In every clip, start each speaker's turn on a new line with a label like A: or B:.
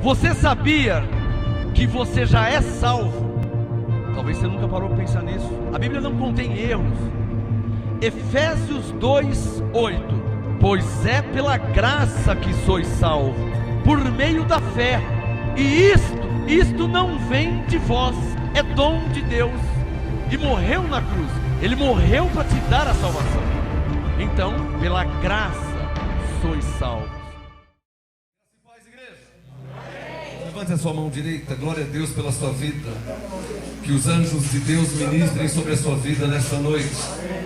A: Você sabia que você já é salvo? Talvez você nunca parou para pensar nisso. A Bíblia não contém erros. Efésios 2:8. Pois é pela graça que sois salvos, por meio da fé. E isto não vem de vós, é dom de Deus. E morreu na cruz. Ele morreu para te dar a salvação. Então, pela graça sois salvos.
B: Levante a sua mão direita, glória a Deus pela sua vida. Que os anjos de Deus ministrem sobre a sua vida nesta noite.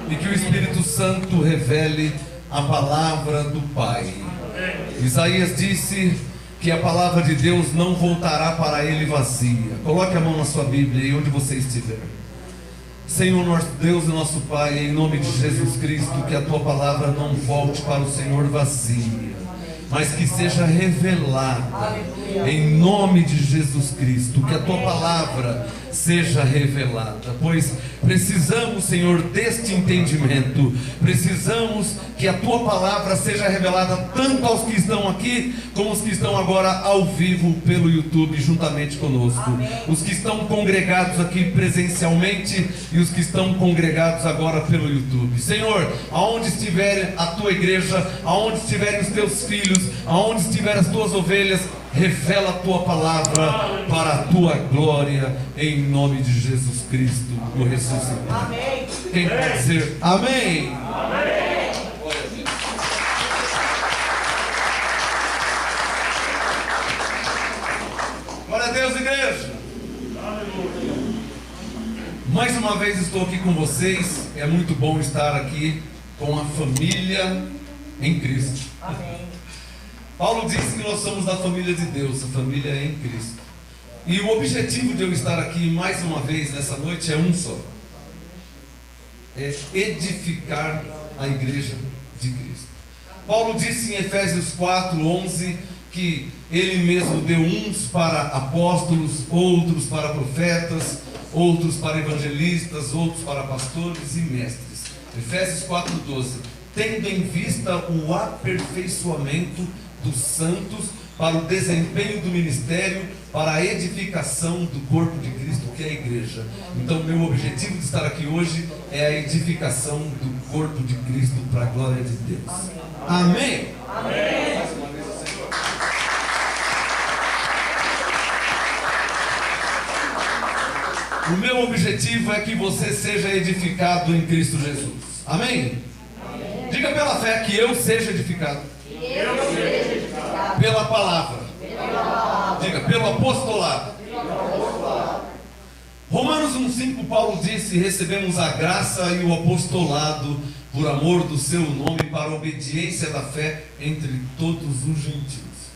B: E que o Espírito Santo revele a palavra do Pai. Isaías disse que a palavra de Deus não voltará para ele vazia. Coloque a mão na sua Bíblia aí onde você estiver. Senhor nosso Deus e nosso Pai, em nome de Jesus Cristo, que a tua palavra não volte para o Senhor vazia, mas que seja revelada, em nome de Jesus Cristo, que a tua palavra seja revelada, pois precisamos, Senhor, deste entendimento. Precisamos que a tua palavra seja revelada tanto aos que estão aqui, como os que estão agora ao vivo pelo YouTube, juntamente conosco. Os que estão congregados aqui presencialmente e os que estão congregados agora pelo YouTube. Senhor, aonde estiver a tua igreja, aonde estiverem os teus filhos, aonde estiverem as tuas ovelhas, revela a tua palavra para a tua glória, em nome de Jesus Cristo, o ressuscitado. Amém. Quem pode dizer amém? Amém. Glória a Deus, igreja. Mais uma vez estou aqui com vocês. É muito bom estar aqui com a família em Cristo. Amém. Paulo disse que nós somos da família de Deus, a família é em Cristo. E o objetivo de eu estar aqui mais uma vez nessa noite é um só: é edificar a igreja de Cristo. Paulo disse em Efésios 4:11 que ele mesmo deu uns para apóstolos, outros para profetas, outros para evangelistas, outros para pastores e mestres. Efésios 4:12, tendo em vista o aperfeiçoamento dos santos para o desempenho do ministério, para a edificação do corpo de Cristo, que é a igreja. Então, meu objetivo de estar aqui hoje é a edificação do corpo de Cristo para a glória de Deus. Amém? Amém. Mais uma vez, Senhor. O meu objetivo é que você seja edificado em Cristo Jesus. Amém? Amém. Diga pela fé que eu seja edificado. Pela palavra. Diga, pelo apostolado. Romanos 1:5, Paulo disse: recebemos a graça e o apostolado por amor do seu nome, para a obediência da fé entre todos os gentios.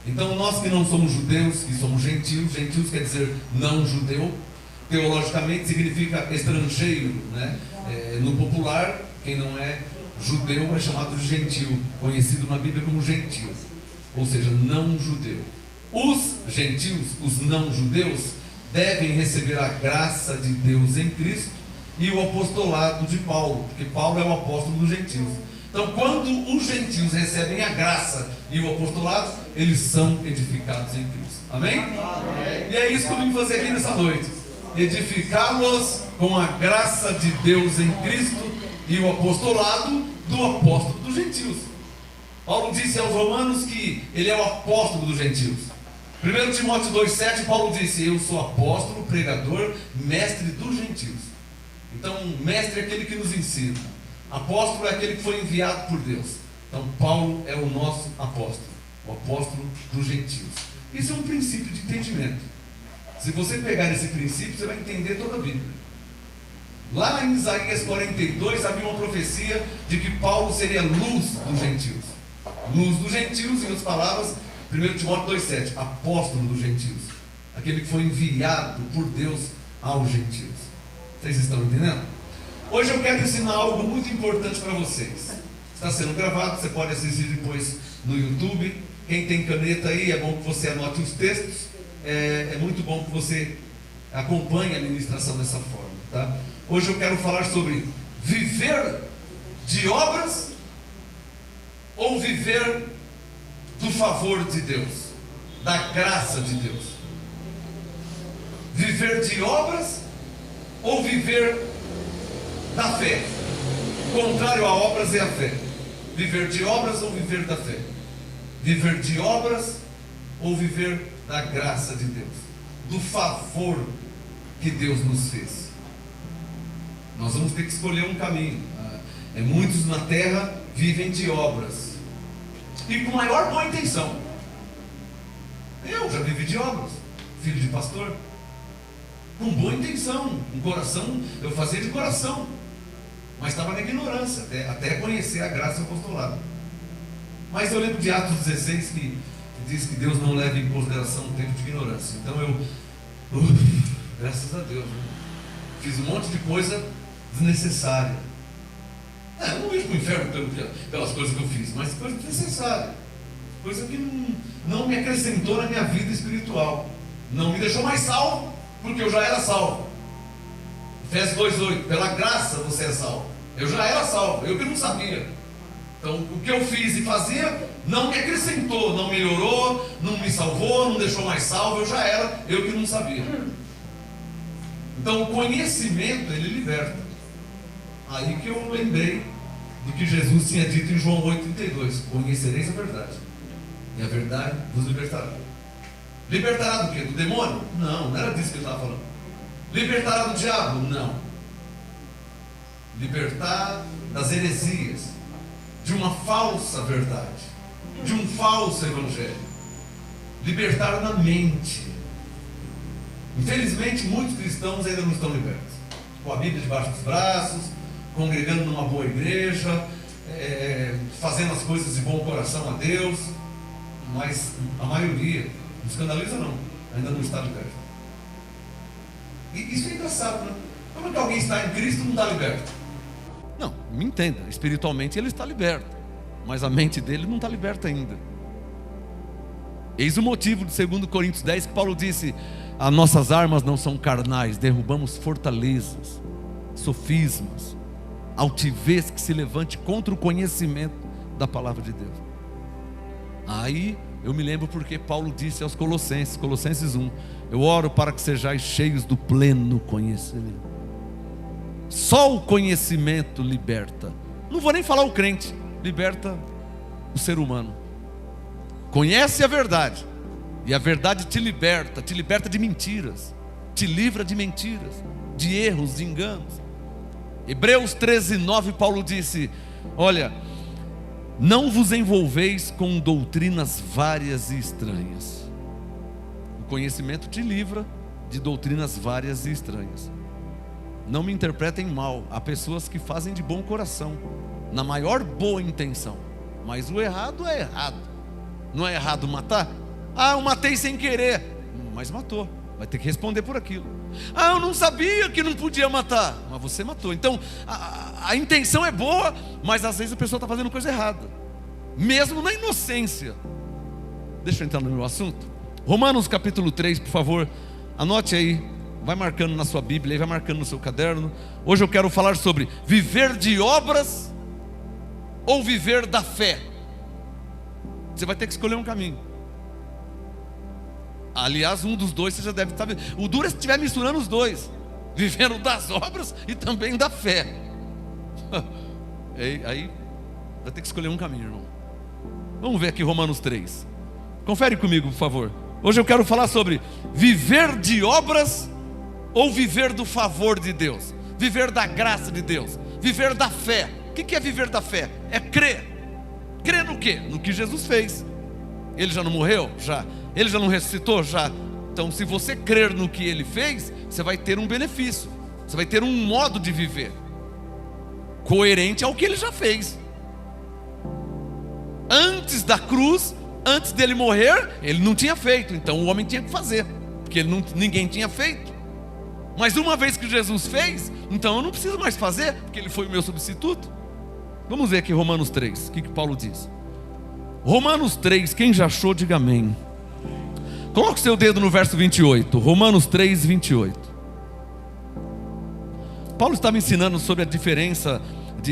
B: Então nós que não somos judeus, que somos gentios, gentios quer dizer não judeu, teologicamente significa estrangeiro, né? No popular, quem não é judeu é chamado de gentil, conhecido na Bíblia como gentil, ou seja, não judeu. Os gentios, os não judeus, devem receber a graça de Deus em Cristo e o apostolado de Paulo, porque Paulo é o apóstolo dos gentios. Então, quando os gentios recebem a graça e o apostolado, eles são edificados em Cristo. Amém? Amém. E é isso que eu vim fazer aqui nessa noite: edificá-los com a graça de Deus em Cristo e o apostolado do apóstolo dos gentios. Paulo disse aos romanos que ele é o apóstolo dos gentios. 1 Timóteo 2,7, Paulo disse: eu sou apóstolo, pregador, mestre dos gentios. Então, mestre é aquele que nos ensina, apóstolo é aquele que foi enviado por Deus. Então, Paulo é o nosso apóstolo, o apóstolo dos gentios. Isso é um princípio de entendimento. Se você pegar esse princípio, você vai entender toda a Bíblia. Lá em Isaías 42 havia uma profecia de que Paulo seria luz dos gentios. Luz dos gentios, em outras palavras, 1 Timóteo 2,7, apóstolo dos gentios, aquele que foi enviado por Deus aos gentios. Vocês estão entendendo? Hoje eu quero ensinar algo muito importante para vocês. Está sendo gravado, você pode assistir depois no YouTube. Quem tem caneta aí, é bom que você anote os textos. É muito bom que você acompanhe a ministração dessa forma, tá? Hoje eu quero falar sobre viver de obras ou viver do favor de Deus. da graça de Deus? Viver de obras ou viver da fé? O contrário a obras é a fé. Viver de obras ou viver da fé? Viver de obras ou viver da graça de Deus, do favor que Deus nos fez? Nós vamos ter que escolher um caminho. Muitos na terra vivem de obras e com maior boa intenção. Eu já vivi de obras, filho de pastor, com boa intenção, um coração, eu fazia de coração, mas estava na ignorância, até conhecer a graça e o apostolado. Mas eu lembro de Atos 16 que diz que Deus não leva em consideração o tempo de ignorância. Então graças a Deus, né? Fiz um monte de coisa desnecessária. Eu não ia para o inferno pelas coisas que eu fiz, mas coisa desnecessária, coisa que não me acrescentou na minha vida espiritual, não me deixou mais salvo, porque eu já era salvo. Efésios 2:8, pela graça você é salvo. Eu já era salvo, eu que não sabia. Então o que eu fiz e fazia não me acrescentou, não melhorou, não me salvou, não deixou mais salvo, eu já era, eu que não sabia. Então o conhecimento, ele liberta. Aí que eu lembrei do que Jesus tinha dito em João 8,32: conhecereis a verdade, e a verdade vos libertará. Libertará do quê? Do demônio? Não era disso que ele estava falando. Libertará do diabo? Não. Libertar das heresias, de uma falsa verdade, de um falso evangelho. Libertar da mente. Infelizmente muitos cristãos ainda não estão libertos, com a Bíblia debaixo dos braços, congregando numa boa igreja, fazendo as coisas de bom coração a Deus, mas a maioria, não escandaliza não, ainda não está liberto. E isso é engraçado, né? Como é que alguém está em Cristo e não está liberto? Não, me entenda, espiritualmente ele está liberto, mas a mente dele não está liberta ainda. Eis o motivo de 2 Coríntios 10 que Paulo disse: as nossas armas não são carnais, derrubamos fortalezas, sofismas, altivez que se levante contra o conhecimento da palavra de Deus. Aí eu me lembro porque Paulo disse aos Colossenses 1: eu oro para que sejais cheios do pleno conhecimento. Só o conhecimento liberta. Não vou nem falar o crente, liberta o ser humano. Conhece a verdade, e a verdade te liberta de mentiras, te livra de mentiras, de erros, de enganos. Hebreus 13:9, Paulo disse: olha, não vos envolveis com doutrinas várias e estranhas. O conhecimento te livra de doutrinas várias e estranhas. Não me interpretem mal, há pessoas que fazem de bom coração, na maior boa intenção, mas o errado é errado. Não é errado matar? Eu matei sem querer, mas matou, vai ter que responder por aquilo. Eu não sabia que não podia matar, mas você matou. Então a intenção é boa, mas às vezes a pessoa está fazendo coisa errada, mesmo na inocência. Deixa eu entrar no meu assunto. Romanos capítulo 3, por favor, anote aí, vai marcando na sua Bíblia, vai marcando no seu caderno. Hoje eu quero falar sobre viver de obras ou viver da fé. Você vai ter que escolher um caminho. Aliás, um dos dois você já deve estar. O duro é se estiver misturando os dois, vivendo das obras e também da fé. Aí vai ter que escolher um caminho, irmão. Vamos ver aqui Romanos 3. Confere comigo, por favor. Hoje eu quero falar sobre viver de obras ou viver do favor de Deus, viver da graça de Deus, viver da fé. O que é viver da fé? É crer. Crer no quê? No que Jesus fez. Ele já não morreu? Já. Ele já não ressuscitou? Já. Então, se você crer no que Ele fez, você vai ter um benefício, você vai ter um modo de viver coerente ao que Ele já fez. Antes da cruz, antes dele morrer, Ele não tinha feito, então o homem tinha que fazer, porque ninguém tinha feito. Mas uma vez que Jesus fez, então eu não preciso mais fazer, porque Ele foi o meu substituto. Vamos ver aqui Romanos 3, o que Paulo diz. Romanos 3, quem já achou, diga amém. Coloque o seu dedo no verso 28, Romanos 3, 28. Paulo estava ensinando sobre a diferença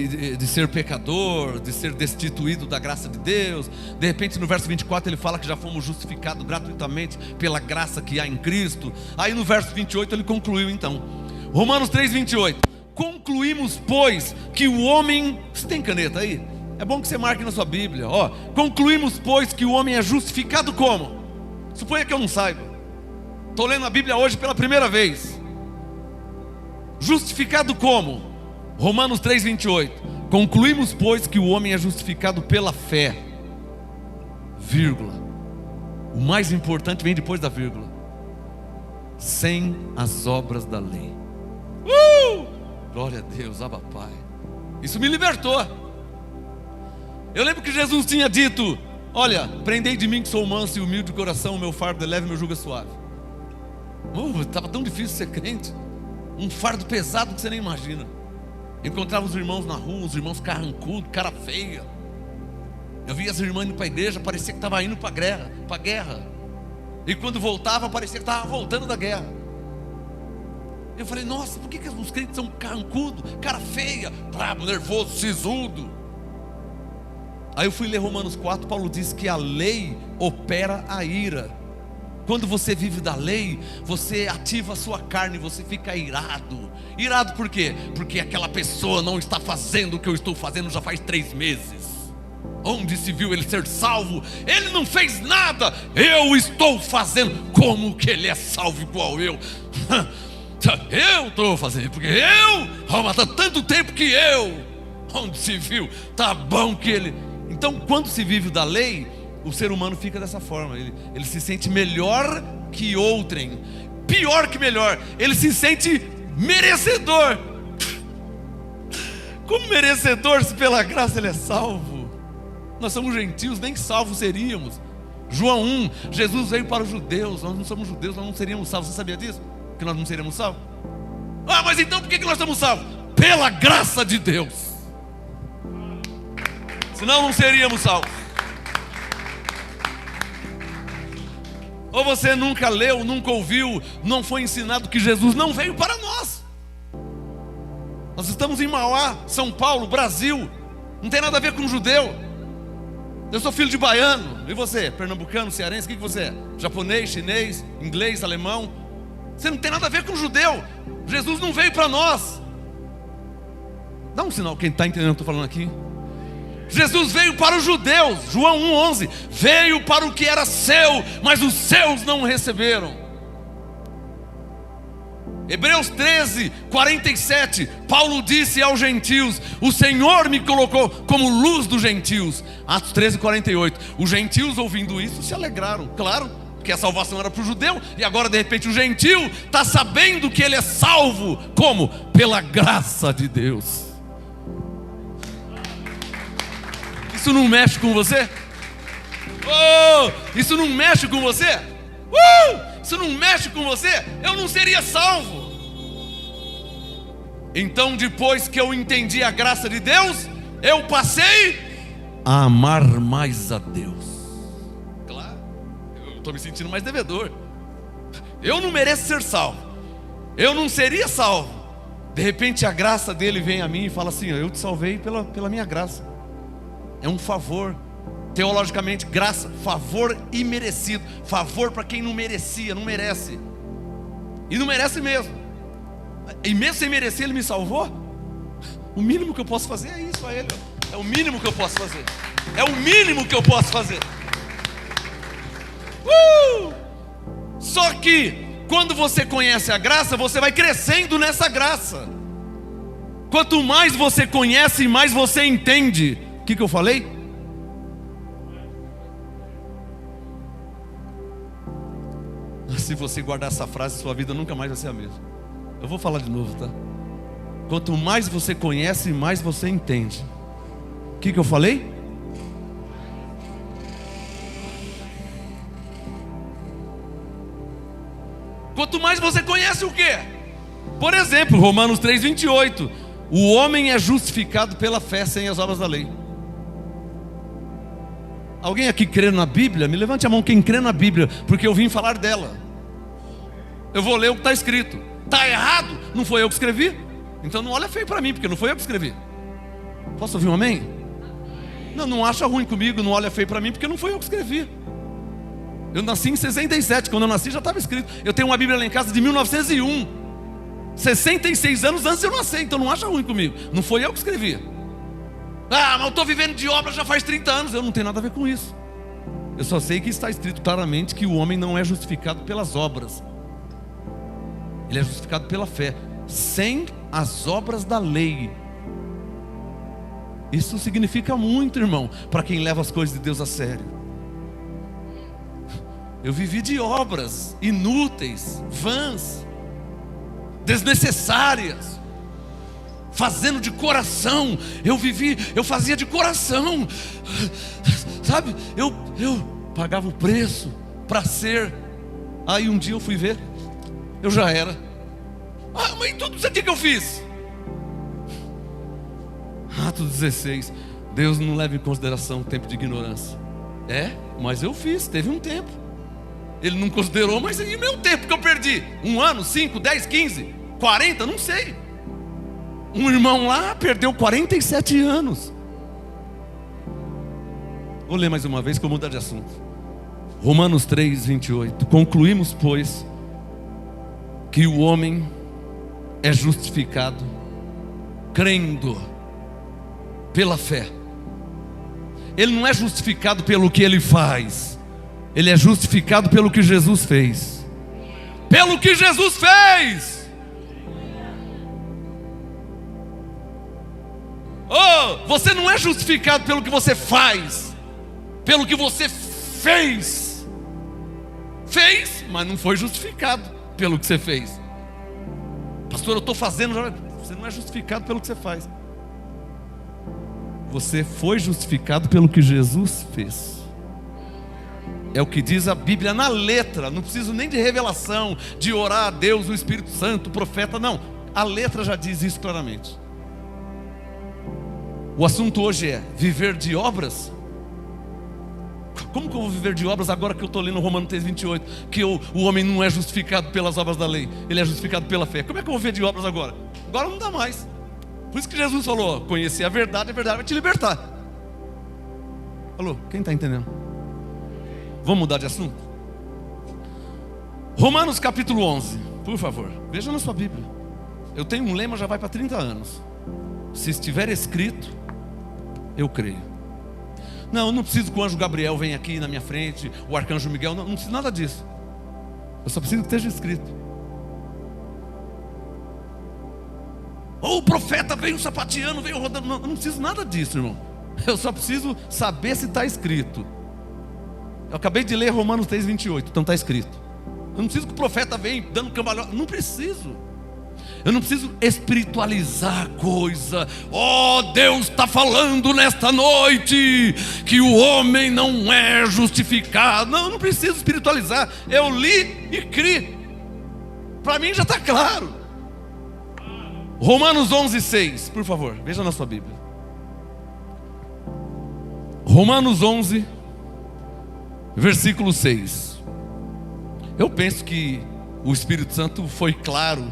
A: de ser pecador, de ser destituído da graça de Deus. De repente no verso 24 ele fala que já fomos justificados gratuitamente pela graça que há em Cristo. Aí no verso 28 ele concluiu então, Romanos 3:28, concluímos pois que o homem, você tem caneta aí? É bom que você marque na sua Bíblia, ó. Concluímos pois que o homem é justificado como? Suponha que eu não saiba, estou lendo a Bíblia hoje pela primeira vez. Justificado como? Romanos 3:28, concluímos pois que o homem é justificado pela fé, vírgula, o mais importante vem depois da vírgula, sem as obras da lei. Glória a Deus, Abba Pai. Isso me libertou. Eu lembro que Jesus tinha dito, olha, aprendei de mim que sou manso e humilde de coração, o meu fardo é leve e meu jugo é suave. Estava tão difícil ser crente, um fardo pesado que você nem imagina. Encontrava os irmãos na rua, os irmãos carrancudos, cara feia. Eu via as irmãs indo para a igreja, parecia que estava indo para a guerra. E quando voltava, parecia que estava voltando da guerra. Eu falei, nossa, por que os crentes são carrancudos, cara feia, brabo, nervoso, sisudo? Aí eu fui ler Romanos 4, Paulo diz que a lei opera a ira. Quando você vive da lei, você ativa a sua carne, você fica irado. Irado por quê? Porque aquela pessoa não está fazendo o que eu estou fazendo já faz 3 meses. Onde se viu ele ser salvo? Ele não fez nada, eu estou fazendo. Como que ele é salvo igual eu? Eu estou fazendo, porque está tanto tempo que eu. Onde se viu? Tá bom que ele... Então quando se vive da lei, o ser humano fica dessa forma, ele se sente melhor que outrem, pior que melhor, ele se sente merecedor. Como merecedor se pela graça ele é salvo? Nós somos gentios, nem salvos seríamos. João 1, Jesus veio para os judeus, nós não somos judeus, nós não seríamos salvos. Você sabia disso? Que nós não seríamos salvos? Mas então por que nós estamos salvos? Pela graça de Deus. Senão não seríamos salvos. Ou você nunca leu, nunca ouviu, não foi ensinado que Jesus não veio para nós. Nós estamos em Mauá, São Paulo, Brasil. Não tem nada a ver com judeu. Eu sou filho de baiano. E você? Pernambucano, cearense, o que você é? Japonês, chinês, inglês, alemão? Você não tem nada a ver com judeu. Jesus não veio para nós. Dá um sinal, quem está entendendo o que eu estou falando aqui? Jesus veio para os judeus, João 1,11, veio para o que era seu, mas os seus não o receberam. Hebreus 13:47, Paulo disse aos gentios, o Senhor me colocou como luz dos gentios. Atos 13:48, os gentios ouvindo isso se alegraram, claro, porque a salvação era para o judeu, e agora de repente o gentio está sabendo que ele é salvo, como? Pela graça de Deus. Isso não mexe com você? Isso não mexe com você? Isso não mexe com você? Eu não seria salvo. Então depois que eu entendi a graça de Deus, eu passei a amar mais a Deus. Claro, eu estou me sentindo mais devedor. Eu não mereço ser salvo, eu não seria salvo. De repente a graça dele vem a mim e fala assim, eu te salvei pela minha graça. É um favor, teologicamente, graça, favor imerecido. Favor para quem não merecia, não merece. E não merece mesmo. E mesmo sem merecer, ele me salvou. O mínimo que eu posso fazer é isso a ele. É o mínimo que eu posso fazer. É o mínimo que eu posso fazer. Só que quando você conhece a graça, você vai crescendo nessa graça. Quanto mais você conhece, mais você entende. O que eu falei? Se você guardar essa frase, sua vida nunca mais vai ser a mesma. Eu vou falar de novo, tá? Quanto mais você conhece, mais você entende. O que eu falei? Quanto mais você conhece o quê? Por exemplo, Romanos 3:28, o homem é justificado pela fé sem as obras da lei. Alguém aqui crê na Bíblia? Me levante a mão quem crê na Bíblia, porque eu vim falar dela. Eu vou ler o que está escrito. Está errado? Não foi eu que escrevi? Então não olha feio para mim, porque não foi eu que escrevi. Posso ouvir um amém? Não acha ruim comigo, não olha feio para mim, porque não foi eu que escrevi. Eu nasci em 67, quando eu nasci já estava escrito. Eu tenho uma Bíblia lá em casa de 1901, 66 anos antes de eu nascer, então não acha ruim comigo. Não foi eu que escrevi. Mas eu estou vivendo de obra já faz 30 anos. Eu não tenho nada a ver com isso. Eu só sei que está escrito claramente que o homem não é justificado pelas obras. Ele é justificado pela fé, sem as obras da lei. Isso significa muito, irmão, para quem leva as coisas de Deus a sério. Eu vivi de obras inúteis, vãs, desnecessárias, fazendo de coração. Eu fazia de coração, sabe? Eu pagava o preço para ser. Aí um dia eu fui ver, eu já era. Mas tudo isso aqui que eu fiz. Atos 16. Deus não leva em consideração o tempo de ignorância. Mas eu fiz, teve um tempo. Ele não considerou, mas e meu tempo que eu perdi? 1 ano, 5, 10, 15, 40, não sei. Um irmão lá perdeu 47 anos. Vou ler mais uma vez que eu vou mudar de assunto. Romanos 3, 28. Concluímos, pois, que o homem é justificado crendo pela fé. Ele não é justificado pelo que ele faz. Ele é justificado pelo que Jesus fez. Pelo que Jesus fez. Você não é justificado pelo que você faz, pelo que você fez. Fez, mas não foi justificado pelo que você fez. Pastor, eu estou fazendo. Você não é justificado pelo que você faz. Você foi justificado pelo que Jesus fez. É o que diz a Bíblia na letra. Não preciso nem de revelação, de orar a Deus, o Espírito Santo, o profeta. Não, a letra já diz isso claramente. O assunto hoje é viver de obras. Como que eu vou viver de obras agora que eu estou lendo Romanos 3, 28? Que o homem não é justificado pelas obras da lei, ele é justificado pela fé. Como é que eu vou viver de obras agora? Agora não dá mais. Por isso que Jesus falou: conhecer a verdade vai te libertar. Alô, quem está entendendo? Vamos mudar de assunto? Romanos capítulo 11, por favor, veja na sua Bíblia. Eu tenho um lema, já vai para 30 anos. Se estiver escrito, eu creio. Não, eu não preciso que o anjo Gabriel venha aqui na minha frente, o arcanjo Miguel, não preciso nada disso. Eu só preciso que esteja escrito. O profeta veio sapateando, veio rodando. Não preciso nada disso, irmão. Eu só preciso saber se está escrito. Eu acabei de ler Romanos 3, 28, então está escrito. Eu não preciso que o profeta venha dando cambalhota. Não preciso. Eu não preciso espiritualizar a coisa. Deus está falando nesta noite que o homem não é justificado. Não, eu não preciso espiritualizar. Eu li e criei. Para mim já está claro. Romanos 11, 6, por favor, veja na sua Bíblia. Romanos 11, versículo 6. Eu penso que o Espírito Santo foi claro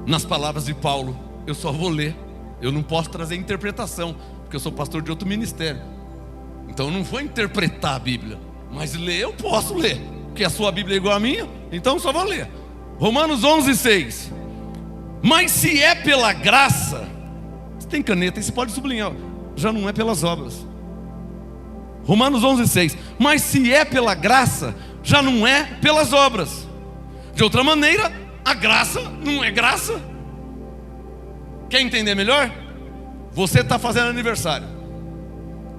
A: nas palavras de Paulo. Eu só vou ler. Eu não posso trazer interpretação, porque eu sou pastor de outro ministério. Então eu não vou interpretar a Bíblia, mas ler eu posso ler, porque a sua Bíblia é igual à minha. Então eu só vou ler. Romanos 11, 6. Mas se é pela graça, você tem caneta, aí você pode sublinhar, já não é pelas obras. Romanos 11, 6. Mas se é pela graça, já não é pelas obras. De outra maneira, a graça não é graça. Quer entender melhor? Você está fazendo aniversário,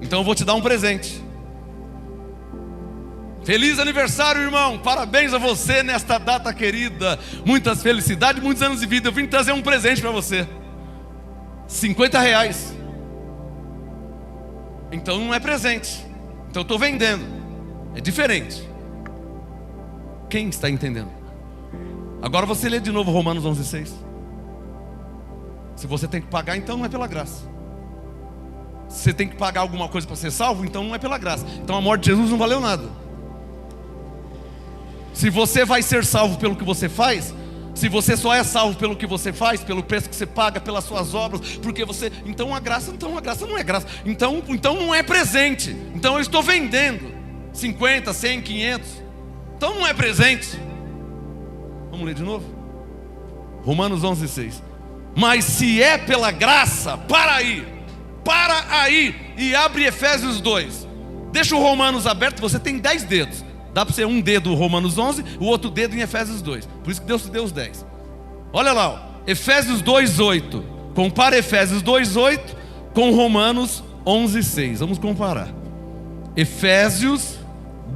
A: então eu vou te dar um presente. Feliz aniversário, irmão, parabéns a você nesta data querida. Muitas felicidades, muitos anos de vida. Eu vim trazer um presente para você, R$50. Então não é presente, então eu estou vendendo. É diferente. Quem está entendendo? Agora você lê de novo Romanos 11, 6. Se você tem que pagar, então não é pela graça. Se você tem que pagar alguma coisa para ser salvo, então não é pela graça. Então a morte de Jesus não valeu nada. Se você vai ser salvo pelo que você faz, Se você só é salvo pelo que você faz, pelo preço que você paga, pelas suas obras, porque você... Então a graça não é graça. Então não é presente. Então eu estou vendendo 50, 100, 500. Então não é presente. Vamos ler de novo? Romanos 11:6. Mas se é pela graça, para aí e abre Efésios 2. Deixa o Romanos aberto, você tem 10 dedos. Dá para ser um dedo Romanos 11, o outro dedo em Efésios 2. Por isso que Deus te deu os 10. Olha lá, ó. Efésios 2:8. Compara Efésios 2:8 com Romanos 11:6. Vamos comparar. Efésios,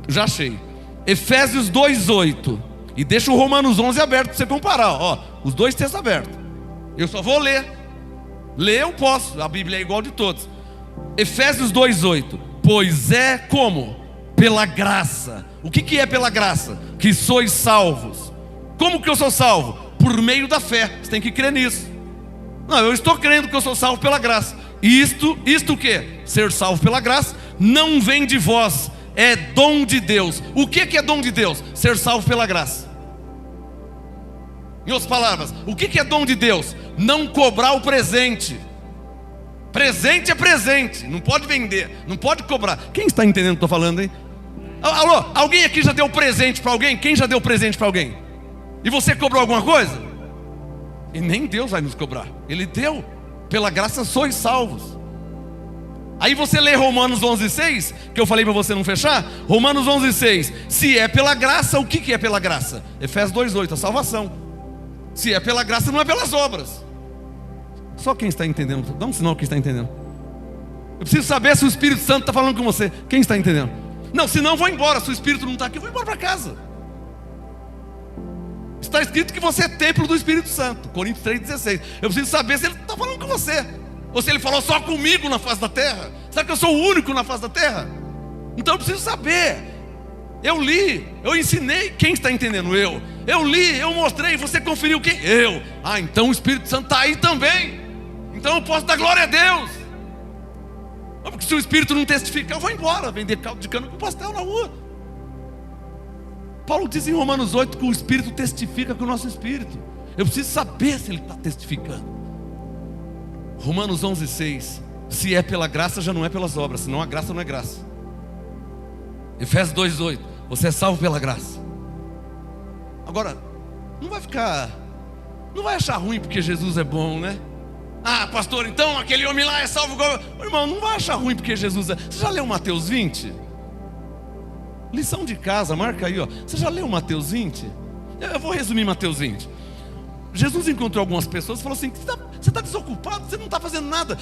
A: já achei. Efésios 2:8. E deixa o Romanos 11 aberto para você comparar. Ó, os dois textos abertos. Eu só vou ler. Ler eu posso, a Bíblia é igual de todos. Efésios 2:8. Pois é como? Pela graça. O que é pela graça? Que sois salvos. Como que eu sou salvo? Por meio da fé. Você tem que crer nisso. Não, eu estou crendo que eu sou salvo pela graça. Isto o que? Ser salvo pela graça não vem de vós, é dom de Deus. O que é dom de Deus? Ser salvo pela graça. Em outras palavras, o que é dom de Deus? Não cobrar o presente. Presente é presente, não pode vender, não pode cobrar. Quem está entendendo o que eu estou falando, hein? Alô, alguém aqui já deu presente para alguém? Quem já deu presente para alguém? E você cobrou alguma coisa? E nem Deus vai nos cobrar. Ele deu, pela graça sois salvos. Aí você lê Romanos 11:6, que eu falei para você não fechar. Romanos 11:6. Se é pela graça, o que é pela graça? Efésios 2:8, a salvação. Se é pela graça, não é pelas obras. Só quem está entendendo, dá um sinal que está entendendo. Eu preciso saber se o Espírito Santo está falando com você. Quem está entendendo? Não, senão eu vou embora. Se o Espírito não está aqui, eu vou embora para casa. Está escrito que você é templo do Espírito Santo, Coríntios 3:16. Eu preciso saber se ele está falando com você, ou se ele falou só comigo na face da terra. Será que eu sou o único na face da terra? Então eu preciso saber. Eu li, eu ensinei. Quem está entendendo? Eu li, eu mostrei. Você conferiu quem? Eu. Ah, então o Espírito Santo está aí também. Então eu posso dar glória a Deus. Porque se o Espírito não testificar, eu vou embora, vender caldo de cana com pastel na rua. Paulo diz em Romanos 8 que o Espírito testifica com o nosso Espírito. Eu preciso saber se ele está testificando. Romanos 11:6. Se é pela graça, já não é pelas obras, senão a graça não é graça. Efésios 2:8. Você é salvo pela graça. Agora, não vai achar ruim porque Jesus é bom, né? Ah, pastor, então aquele homem lá é salvo igual... Irmão, não vai achar ruim porque Jesus é... Você já leu Mateus 20? Lição de casa, marca aí, ó. Você já leu Mateus 20? Eu vou resumir Mateus 20. Jesus encontrou algumas pessoas e falou assim: você está desocupado, você não está fazendo nada.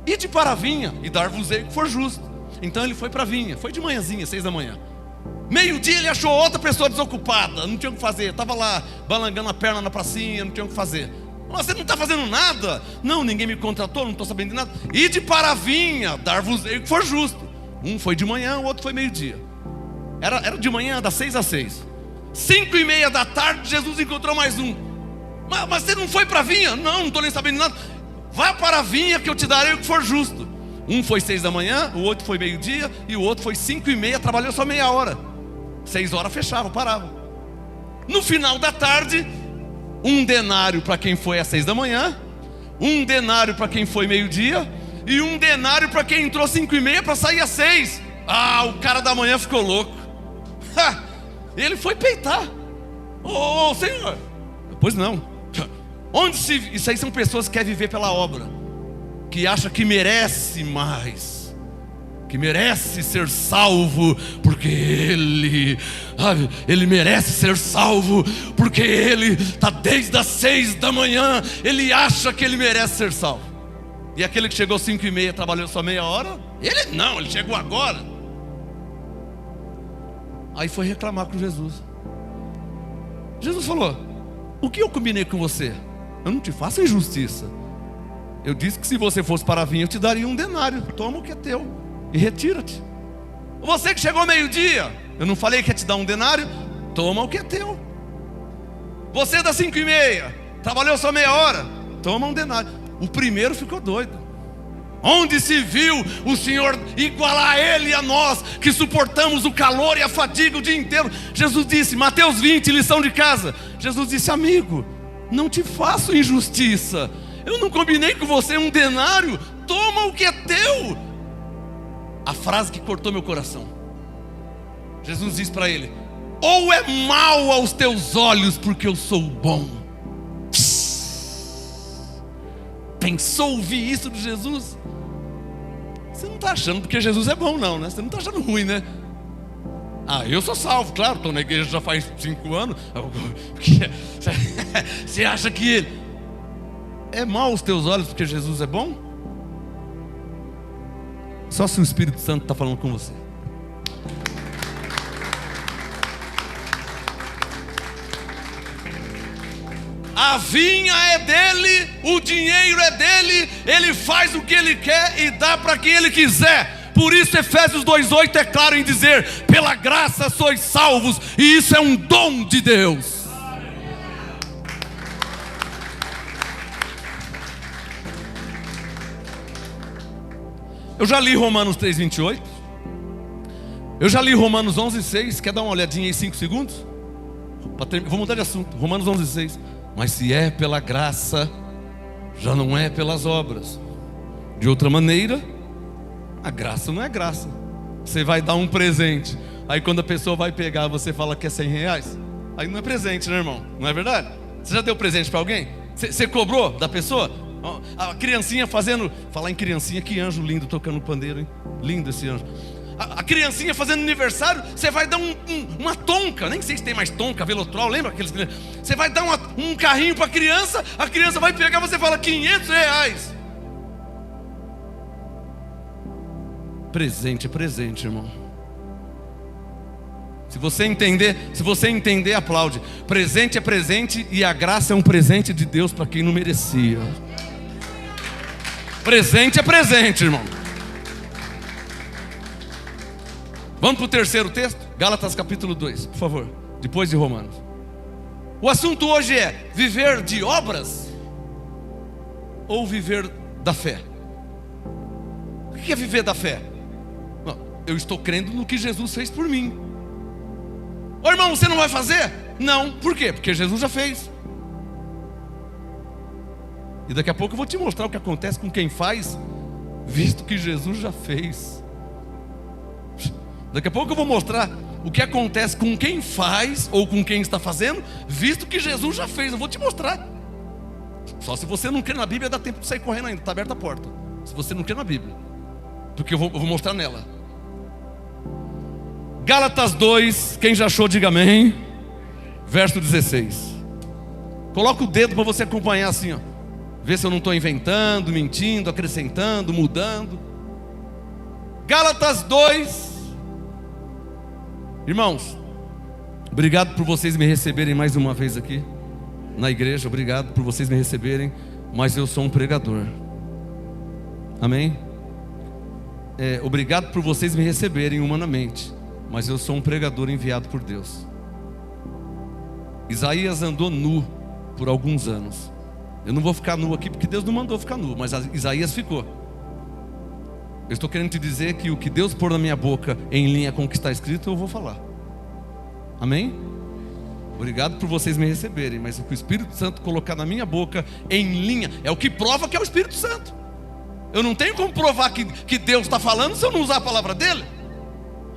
A: Ide para a vinha e dar-vos-ei o que for justo. Então ele foi para a vinha, foi de manhãzinha, 6 da manhã. Meio-dia ele achou outra pessoa desocupada, não tinha o que fazer, estava lá balangando a perna na pracinha, não tinha o que fazer. Mas você não está fazendo nada? Não, ninguém me contratou, não estou sabendo de nada. Ide para a vinha, dar-vos-ei o que for justo. Um foi de manhã, o outro foi meio-dia. Era de manhã, das 6 às 6. 5:30 da tarde, Jesus encontrou mais um. Mas você não foi para a vinha? Não estou nem sabendo de nada. Vá para a vinha que eu te darei o que for justo. Um foi 6 da manhã, o outro foi meio-dia, e o outro foi 5:30, trabalhou só meia hora. 6 horas fechava, parava. No final da tarde, 1 denário para quem foi às 6 da manhã, 1 denário para quem foi meio-dia, e 1 denário para quem entrou 5:30 para sair às 6. Ah, o cara da manhã ficou louco. Ele foi peitar. Ô Senhor, pois não. Isso aí são pessoas que querem viver pela obra, que acham que merece mais, que merece ser salvo, porque ele merece ser salvo, porque ele está desde as 6 da manhã, ele acha que ele merece ser salvo. E aquele que chegou 5:30, trabalhou só meia hora, ele chegou agora. Aí foi reclamar com Jesus. Jesus falou: o que eu combinei com você? Eu não te faço injustiça. Eu disse que se você fosse para a vinha, eu te daria 1 denário. Toma o que é teu e retira-te. Você que chegou meio-dia, eu não falei que ia te dar 1 denário? Toma o que é teu. Você das 5:30, trabalhou só meia hora, toma 1 denário. O primeiro ficou doido. Onde se viu o Senhor igualar a Ele e a nós, que suportamos o calor e a fadiga o dia inteiro? Jesus disse, Mateus 20, lição de casa. Jesus disse, amigo, não te faço injustiça. Eu não combinei com você um denário. Toma o que é teu. A frase que cortou meu coração. Jesus disse para ele, ou é mal aos teus olhos porque eu sou bom. Pensou ouvir isso de Jesus? Você não está achando porque Jesus é bom não, né? Você não está achando ruim, né? Ah, eu sou salvo, claro, estou na igreja já faz 5 anos. Você acha que é mal aos teus olhos porque Jesus é bom? Só se o Espírito Santo está falando com você. A vinha é dele, o dinheiro é dele, ele faz o que ele quer e dá para quem ele quiser. Por isso Efésios 2:8 é claro em dizer, pela graça sois salvos, e isso é um dom de Deus. Eu já li Romanos 3:28. Eu já li Romanos 11:6. Quer dar uma olhadinha aí 5 segundos? Vou mudar de assunto. Romanos 11:6. Mas se é pela graça, já não é pelas obras. De outra maneira, a graça não é graça. Você vai dar um presente, aí quando a pessoa vai pegar, você fala que é R$100. Aí não é presente, né, irmão? Não é verdade? Você já deu presente para alguém? Você cobrou da pessoa? A criancinha fazendo... Falar em criancinha, que anjo lindo tocando pandeiro, hein? Lindo esse anjo. A criancinha fazendo aniversário, você vai dar uma tonca, nem sei se tem mais tonca, velotrol, lembra aqueles? Você vai dar um carrinho para a criança vai pegar, você fala R$500. Presente é presente, irmão. Se você entender, aplaude. Presente é presente e a graça é um presente de Deus para quem não merecia. Presente é presente, irmão. Vamos para o terceiro texto? Gálatas capítulo 2, por favor. Depois de Romanos. O assunto hoje é viver de obras ou viver da fé? O que é viver da fé? Não, eu estou crendo no que Jesus fez por mim. Ô irmão, você não vai fazer? Não, por quê? Porque Jesus já fez. E daqui a pouco eu vou te mostrar o que acontece com quem faz, visto que Jesus já fez. Daqui a pouco eu vou mostrar o que acontece com quem faz ou com quem está fazendo, visto que Jesus já fez. Eu vou te mostrar. Só se você não crê na Bíblia, dá tempo de sair correndo ainda, está aberta a porta. Se você não crê na Bíblia, porque eu vou mostrar nela. Gálatas 2, quem já achou, diga amém. Verso 16. Coloca o dedo para você acompanhar assim, ó. Vê se eu não estou inventando, mentindo, acrescentando, mudando. Gálatas 2. Irmãos, obrigado por vocês me receberem mais uma vez aqui na igreja. Obrigado por vocês me receberem. Mas eu sou um pregador. Amém? Obrigado por vocês me receberem humanamente, mas eu sou um pregador enviado por Deus. Isaías andou nu por alguns anos. Eu não vou ficar nu aqui porque Deus não mandou ficar nu, mas Isaías ficou. Eu estou querendo te dizer que o que Deus pôr na minha boca em linha com o que está escrito, eu vou falar. Amém? Obrigado por vocês me receberem, mas o que o Espírito Santo colocar na minha boca em linha é o que prova que é o Espírito Santo. Eu não tenho como provar que Deus está falando se eu não usar a palavra dele.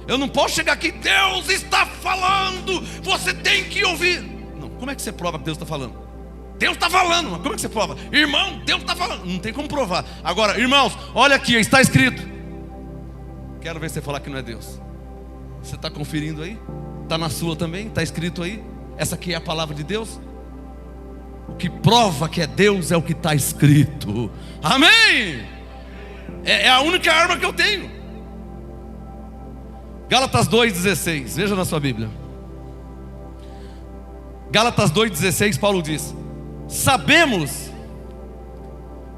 A: Eu não posso chegar aqui, Deus está falando, você tem que ouvir. Não, como é que você prova que Deus está falando? Deus está falando, mas como é que você prova? Irmão, Deus está falando. Não tem como provar. Agora, irmãos, olha aqui, está escrito. Quero ver você falar que não é Deus. Você está conferindo aí? Está na sua também? Está escrito aí? Essa aqui é a palavra de Deus? O que prova que é Deus é o que está escrito. Amém? É a única arma que eu tenho. Gálatas 2,16. Veja na sua Bíblia. Gálatas 2,16, Paulo diz: sabemos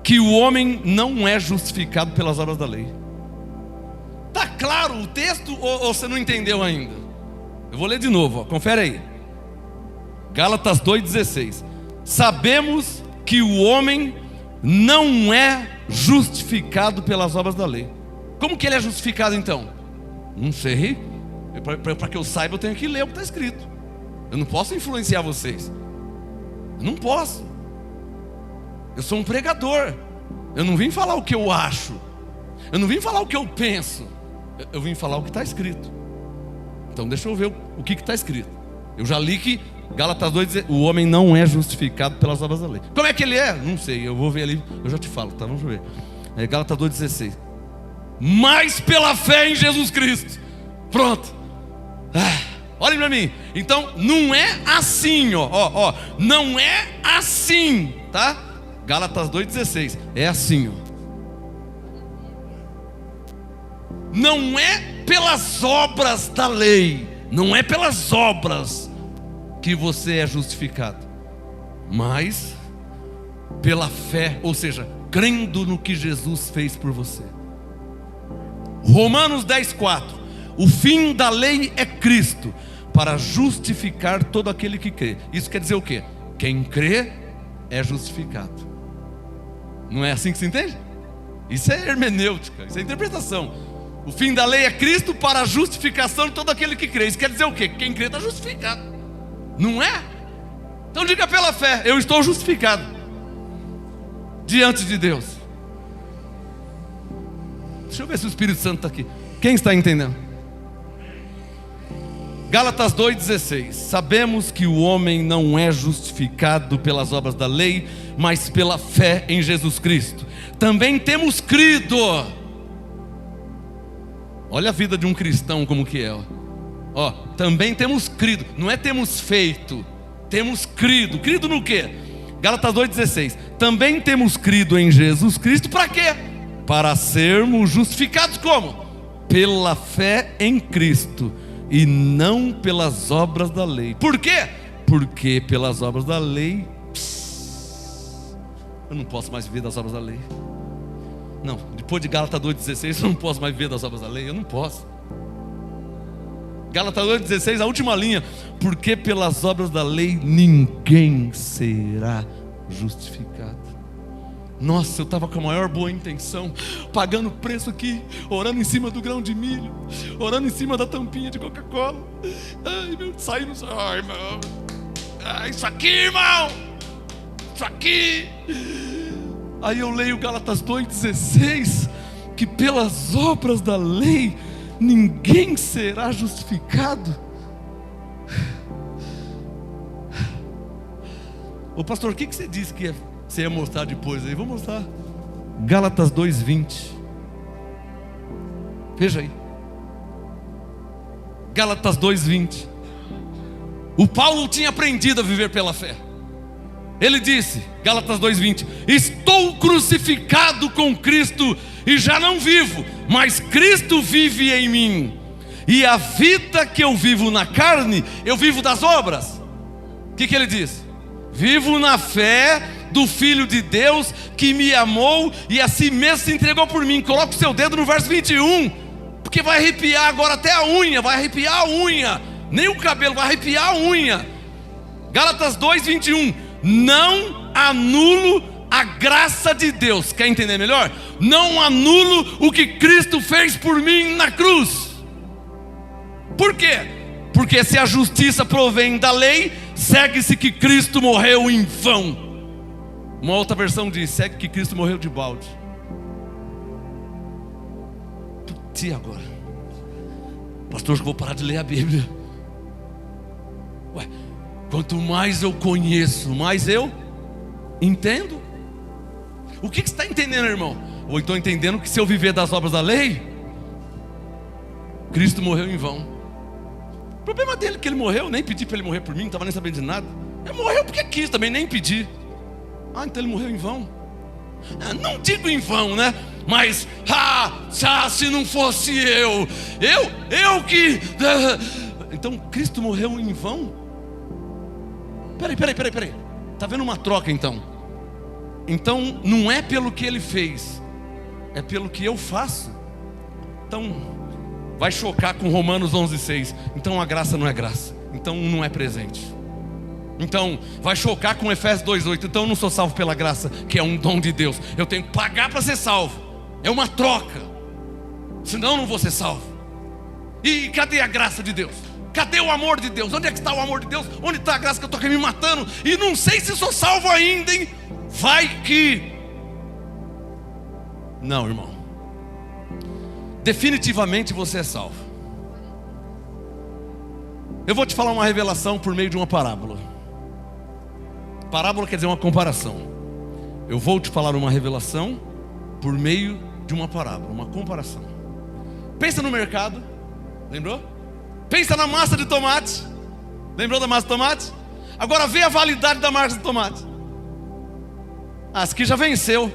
A: que o homem não é justificado pelas obras da lei. Está claro o texto ou você não entendeu ainda? Eu vou ler de novo, ó, confere aí. Gálatas 2,16. Sabemos que o homem não é justificado pelas obras da lei. Como que ele é justificado então? Não sei. Para que eu saiba, eu tenho que ler o que está escrito. Eu não posso influenciar vocês. Eu não posso. Eu sou um pregador. Eu não vim falar o que eu acho. Eu não vim falar o que eu penso. Eu vim falar o que está escrito. Então deixa eu ver o que está escrito. Eu já li que Gálatas 2 diz: o homem não é justificado pelas obras da lei. Como é que ele é? Não sei, eu vou ver ali, eu já te falo, tá? Vamos ver. Gálatas 2,16. Mas pela fé em Jesus Cristo. Pronto. Olhem para mim. Então não é assim, ó. Não é assim, tá? Gálatas 2,16. É assim, ó. Não é pelas obras da lei, não é pelas obras que você é justificado, mas pela fé, ou seja, crendo no que Jesus fez por você. Romanos 10,4. O fim da lei é Cristo, para justificar todo aquele que crê. Isso quer dizer o quê? Quem crê é justificado. Não é assim que se entende? Isso é hermenêutica, isso é interpretação. O fim da lei é Cristo para a justificação de todo aquele que crê. Isso quer dizer o quê? Quem crê está justificado. Não é? Então diga pela fé: eu estou justificado diante de Deus. Deixa eu ver se o Espírito Santo está aqui. Quem está entendendo? Gálatas 2,16. Sabemos que o homem não é justificado pelas obras da lei, mas pela fé em Jesus Cristo. Também temos crido. Olha a vida de um cristão como que é, ó. Também temos crido. Não é temos feito, temos crido. Crido no quê? Gálatas 2,16. Também temos crido em Jesus Cristo. Para quê? Para sermos justificados como? Pela fé em Cristo, e não pelas obras da lei. Por quê? Porque pelas obras da lei, eu não posso mais viver das obras da lei. Não, depois de Gálatas 2,16 eu não posso mais viver das obras da lei. Eu não posso. Gálatas 2,16, a última linha. Porque pelas obras da lei ninguém será justificado. Nossa, eu estava com a maior boa intenção, pagando preço aqui, orando em cima do grão de milho, orando em cima da tampinha de Coca-Cola. Ai, meu, saindo. Ai, irmão. Isso aqui, irmão. Isso aqui. Aí eu leio Gálatas 2,16, que pelas obras da lei ninguém será justificado. Ô pastor, o que você disse que você ia mostrar depois aí? Vou mostrar. Gálatas 2,20. Veja aí. Gálatas 2,20. O Paulo tinha aprendido a viver pela fé. Ele disse, Gálatas 2,20: estou crucificado com Cristo e já não vivo, mas Cristo vive em mim. E a vida que eu vivo na carne, eu vivo das obras. O que ele diz? Vivo na fé do Filho de Deus que me amou e a si mesmo se entregou por mim. Coloca o seu dedo no verso 21, porque vai arrepiar agora até a unha. Vai arrepiar a unha, nem o cabelo, vai arrepiar a unha. Gálatas 2,21. Não anulo a graça de Deus. Quer entender melhor? Não anulo o que Cristo fez por mim na cruz. Por quê? Porque se a justiça provém da lei, segue-se que Cristo morreu em vão. Uma outra versão diz: segue que Cristo morreu de balde. E agora? Pastor, eu vou parar de ler a Bíblia. Ué, quanto mais eu conheço, mais eu entendo. O que você está entendendo, irmão? Ou estou entendendo que se eu viver das obras da lei, Cristo morreu em vão. O problema dele é que ele morreu, nem pedi para ele morrer por mim, não estava nem sabendo de nada. Ele morreu porque quis, também nem pedi. Então ele morreu em vão. Não digo em vão, né? Mas, se não fosse eu que... Então Cristo morreu em vão? Peraí. Está vendo uma troca então? Então não é pelo que ele fez, é pelo que eu faço. Então vai chocar com Romanos 11,6. Então a graça não é graça, então não é presente. Então, vai chocar com Efésios 2:8. Então eu não sou salvo pela graça, que é um dom de Deus. Eu tenho que pagar para ser salvo. É uma troca. Senão eu não vou ser salvo. E cadê a graça de Deus? Cadê o amor de Deus? Onde é que está o amor de Deus? Onde está a graça que eu estou aqui me matando? E não sei se sou salvo ainda, hein? Vai que... Não, irmão. Definitivamente você é salvo. Eu vou te falar uma revelação por meio de uma parábola. Parábola quer dizer uma comparação. Eu vou te falar uma revelação por meio de uma parábola, uma comparação. Pensa no mercado. Lembrou? Pensa na massa de tomate. Lembrou da massa de tomate? Agora vê a validade da massa de tomate. Ah, essa aqui já venceu.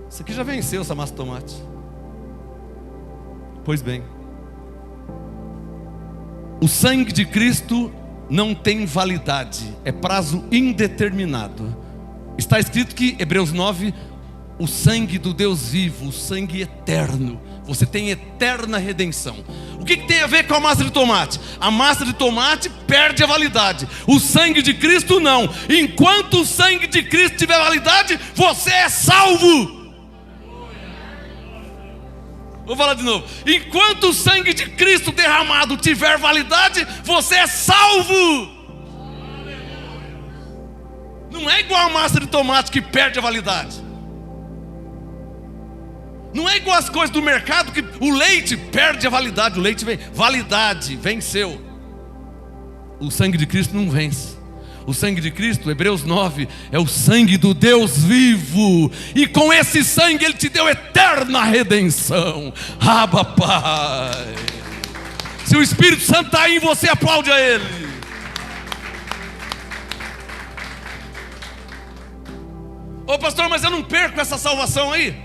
A: Essa aqui já venceu, essa massa de tomate. Pois bem, o sangue de Cristo não tem validade, é prazo indeterminado. Está escrito que, Hebreus 9, o sangue do Deus vivo, o sangue eterno. Você tem eterna redenção. O que tem a ver com a massa de tomate? A massa de tomate perde a validade. O sangue de Cristo não. Enquanto o sangue de Cristo tiver validade, você é salvo. Vou falar de novo. Enquanto o sangue de Cristo derramado tiver validade, você é salvo. Não é igual a massa de tomate que perde a validade. Não é igual as coisas do mercado que o leite perde a validade. O leite vem, validade, venceu. O sangue de Cristo não vence. O sangue de Cristo, Hebreus 9, é o sangue do Deus vivo. E com esse sangue Ele te deu eterna redenção. Abba, Pai. Se o Espírito Santo está aí em você, aplaude a Ele. Ô pastor, mas eu não perco essa salvação aí.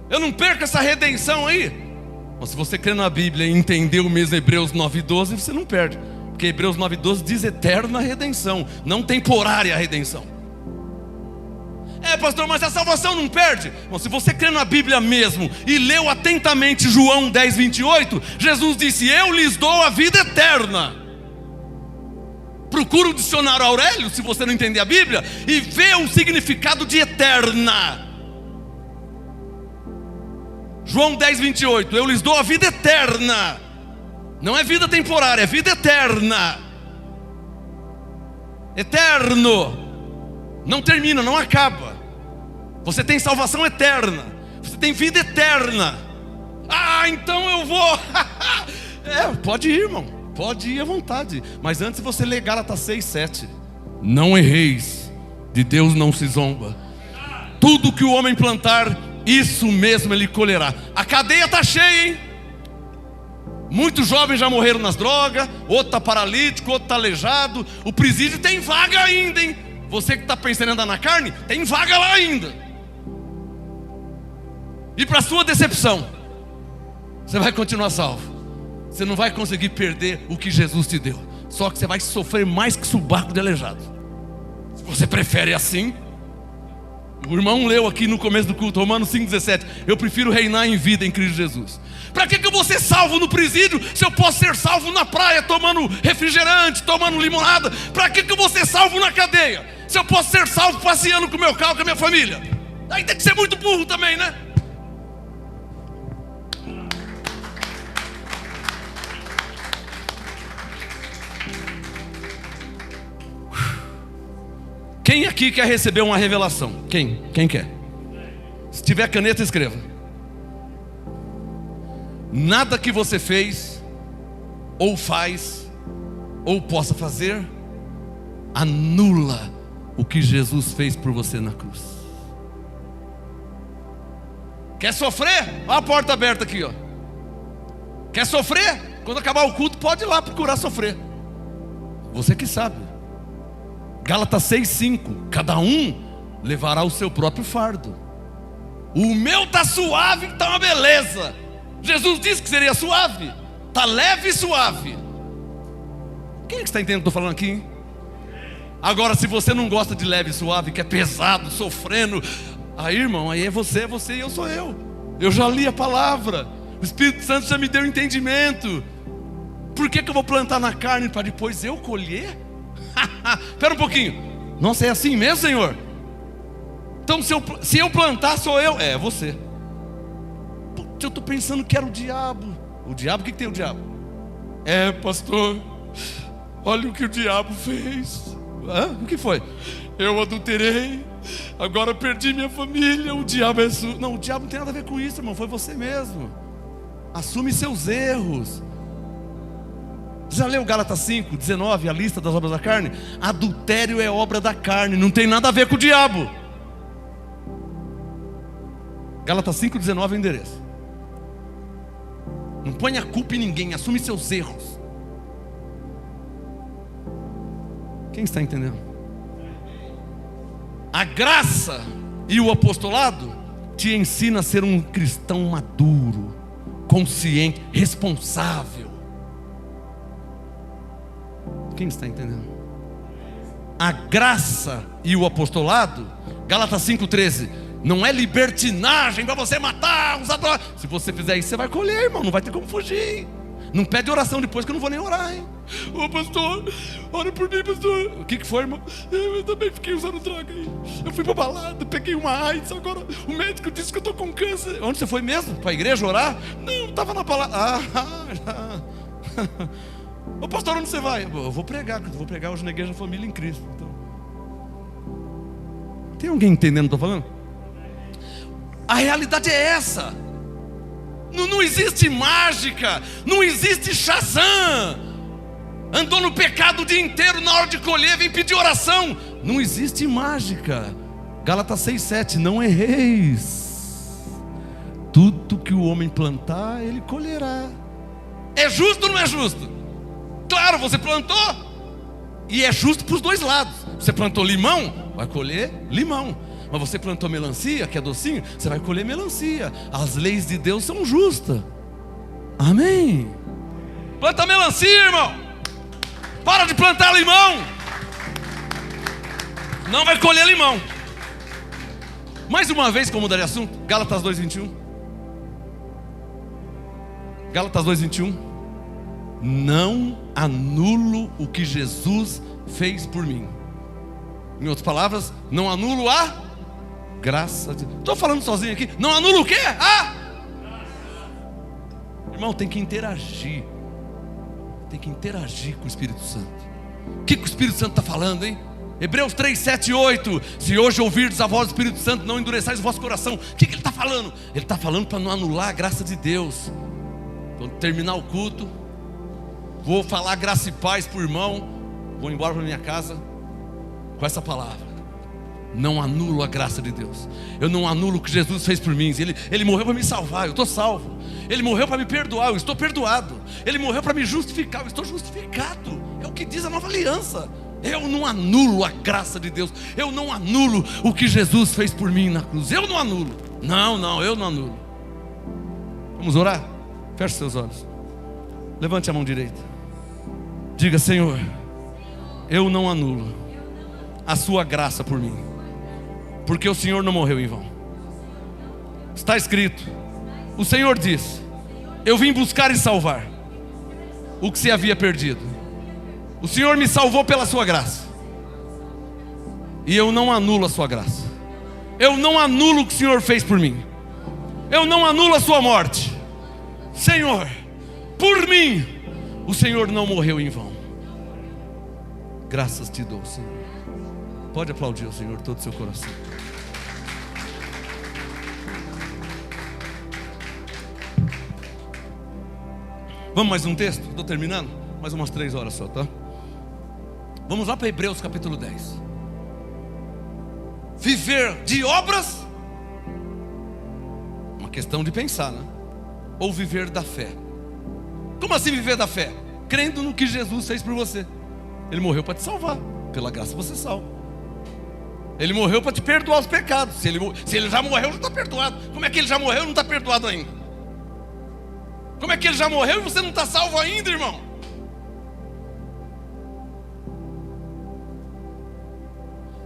A: Eu não perco essa redenção aí. Mas se você crê na Bíblia e entender o mesmo Hebreus 9:12, você não perde. Porque Hebreus 9:12 diz eterna redenção, não temporária redenção. É pastor, mas a salvação não perde. Bom, se você crê na Bíblia mesmo e leu atentamente João 10:28, Jesus disse: eu lhes dou a vida eterna. Procura o dicionário Aurélio, se você não entender a Bíblia, e vê o significado de eterna. João 10:28, eu lhes dou a vida eterna. Não é vida temporária, é vida eterna. Eterno. Não termina, não acaba. Você tem salvação eterna. Você tem vida eterna. Ah, então eu vou. Pode ir, irmão. Pode ir à vontade. Mas antes você lê Gálatas 6:7. Não erreis, de Deus não se zomba. Tudo que o homem plantar, isso mesmo ele colherá. A cadeia está cheia, hein? Muitos jovens já morreram nas drogas. Outro está paralítico, outro está aleijado. O presídio tem vaga ainda, hein? Você que está pensando em andar na carne, tem vaga lá ainda. E para sua decepção, você vai continuar salvo. Você não vai conseguir perder o que Jesus te deu. Só que você vai sofrer mais que subaco de aleijado. Se você prefere assim. O irmão leu aqui no começo do culto, Romanos 5:17. Eu prefiro reinar em vida em Cristo Jesus. Para que eu vou ser salvo no presídio, se eu posso ser salvo na praia, tomando refrigerante, tomando limonada? Para que eu vou ser salvo na cadeia, se eu posso ser salvo passeando com o meu carro, com a minha família? Aí tem que ser muito burro também, né? Quem aqui quer receber uma revelação? Quem? Quem quer? Se tiver caneta, escreva. Nada que você fez, ou faz, ou possa fazer, anula o que Jesus fez por você na cruz. Quer sofrer? Olha a porta aberta aqui, ó. Quer sofrer? Quando acabar o culto, pode ir lá procurar sofrer. Você que sabe. Gálatas 6:5. Cada um levará o seu próprio fardo. O meu está suave, está uma beleza. Jesus disse que seria suave. Está leve e suave. Quem é que está entendendo o que eu estou falando aqui, hein? Agora, se você não gosta de leve e suave, que é pesado, sofrendo, aí irmão, aí é você e eu sou eu. Eu já li a palavra. O Espírito Santo já me deu entendimento. Por que eu vou plantar na carne para depois eu colher? Espera um pouquinho. Nossa, é assim mesmo, Senhor? Então se eu plantar, sou eu. É você. Putz, eu estou pensando que era o diabo. O diabo, o que tem o diabo? É, pastor, olha o que o diabo fez. O que foi? Eu adulterei, agora perdi minha família. O diabo é sua. Não, o diabo não tem nada a ver com isso, irmão. Foi você mesmo. Assume seus erros. Já leu Gálatas 5, 19, a lista das obras da carne? Adultério é obra da carne, não tem nada a ver com o diabo. Gálatas 5, 19 é o endereço. Não põe a culpa em ninguém, assume seus erros. Quem está entendendo? A graça e o apostolado te ensina a ser um cristão maduro, consciente, responsável. Quem está entendendo? A graça e o apostolado, Gálatas 5,13, não é libertinagem para você matar os adoradores. Se você fizer isso, você vai colher, irmão, não vai ter como fugir. Não pede oração depois, que eu não vou nem orar, hein? Ô pastor, ora por mim, pastor. O que foi, irmão? Eu também fiquei usando droga aí. Eu fui pra balada, peguei uma AIDS. Agora o médico disse que eu tô com câncer. Onde você foi mesmo? Pra igreja orar? Não, tava na balada. Ô pastor, onde você vai? Eu vou pregar hoje na Igreja Família em Cristo. Então, tem alguém entendendo o que eu tô falando? A realidade é essa. Não existe mágica, não existe Shazam. Andou no pecado o dia inteiro, na hora de colher vem pedir oração. Não existe mágica. Gálatas 6,7, não erreis. Tudo que o homem plantar, ele colherá. É justo ou não é justo? Claro, você plantou, e é justo para os dois lados. Você plantou limão, vai colher limão. Mas você plantou melancia, que é docinho, você vai colher melancia. As leis de Deus são justas. Amém. Planta melancia, irmão. Para de plantar limão. Não vai colher limão. Mais uma vez, como mudar de assunto, Gálatas 2,21. Gálatas 2,21. Não anulo o que Jesus fez por mim. Em outras palavras, não anulo a graça de Deus. Estou falando sozinho aqui. Não anula o quê? Irmão, tem que interagir. Tem que interagir com o Espírito Santo. O que o Espírito Santo está falando, hein? Hebreus 3, 7 e 8. Se hoje ouvirdes a voz do Espírito Santo, não endureçais o vosso coração. O que ele está falando? Ele está falando para não anular a graça de Deus. Quando terminar o culto, vou falar graça e paz para o irmão, vou embora para minha casa com essa palavra. Não anulo a graça de Deus. Eu não anulo o que Jesus fez por mim. Ele morreu para me salvar, eu estou salvo. Ele morreu para me perdoar, eu estou perdoado. Ele morreu para me justificar, eu estou justificado. É o que diz a nova aliança. Eu não anulo a graça de Deus. Eu não anulo o que Jesus fez por mim na cruz. Eu não anulo. Não, eu não anulo. Vamos orar? Feche seus olhos. Levante a mão direita. Diga: Senhor, eu não anulo a sua graça por mim, porque o Senhor não morreu em vão. Está escrito, o Senhor disse: eu vim buscar e salvar o que se havia perdido. O Senhor me salvou pela sua graça, e eu não anulo a sua graça. Eu não anulo o que o Senhor fez por mim. Eu não anulo a sua morte. Senhor, por mim o Senhor não morreu em vão. Graças te dou, Senhor. Pode aplaudir o Senhor todo o seu coração. Vamos mais um texto? Estou terminando? Mais umas 3 horas só, tá? Vamos lá para Hebreus capítulo 10. Viver de obras? Uma questão de pensar, né? Ou viver da fé? Como assim viver da fé? Crendo no que Jesus fez por você. Ele morreu para te salvar. Pela graça você salva. Ele morreu para te perdoar os pecados. Se ele já morreu, já está perdoado. Como é que ele já morreu e não está perdoado ainda? Como é que ele já morreu e você não está salvo ainda, irmão?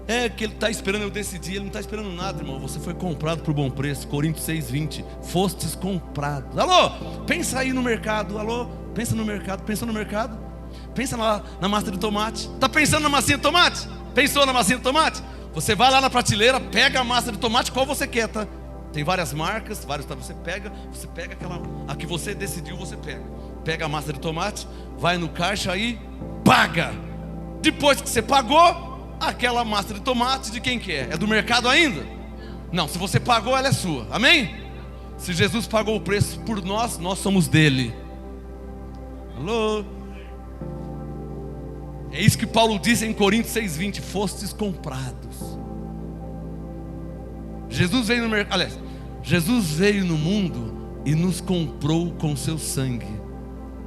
A: É que ele está esperando eu decidir. Ele não está esperando nada, irmão. Você foi comprado por bom preço. Coríntios 6:20. Fostes comprados. Alô, pensa aí no mercado. Alô, pensa no mercado. Pensa no mercado. Pensa na massa de tomate. Está pensando na massinha de tomate? Pensou na massinha de tomate? Você vai lá na prateleira, pega a massa de tomate, qual você quer, tá? Tem várias marcas, você pega aquela, a que você decidiu, você pega. Pega a massa de tomate, vai no caixa aí, paga. Depois que você pagou, aquela massa de tomate de quem que é? É do mercado ainda? Não, se você pagou, ela é sua, amém? Se Jesus pagou o preço por nós, nós somos dele. Alô? É isso que Paulo diz em Coríntios 6:20: fostes comprados. Jesus veio no mundo e nos comprou com seu sangue.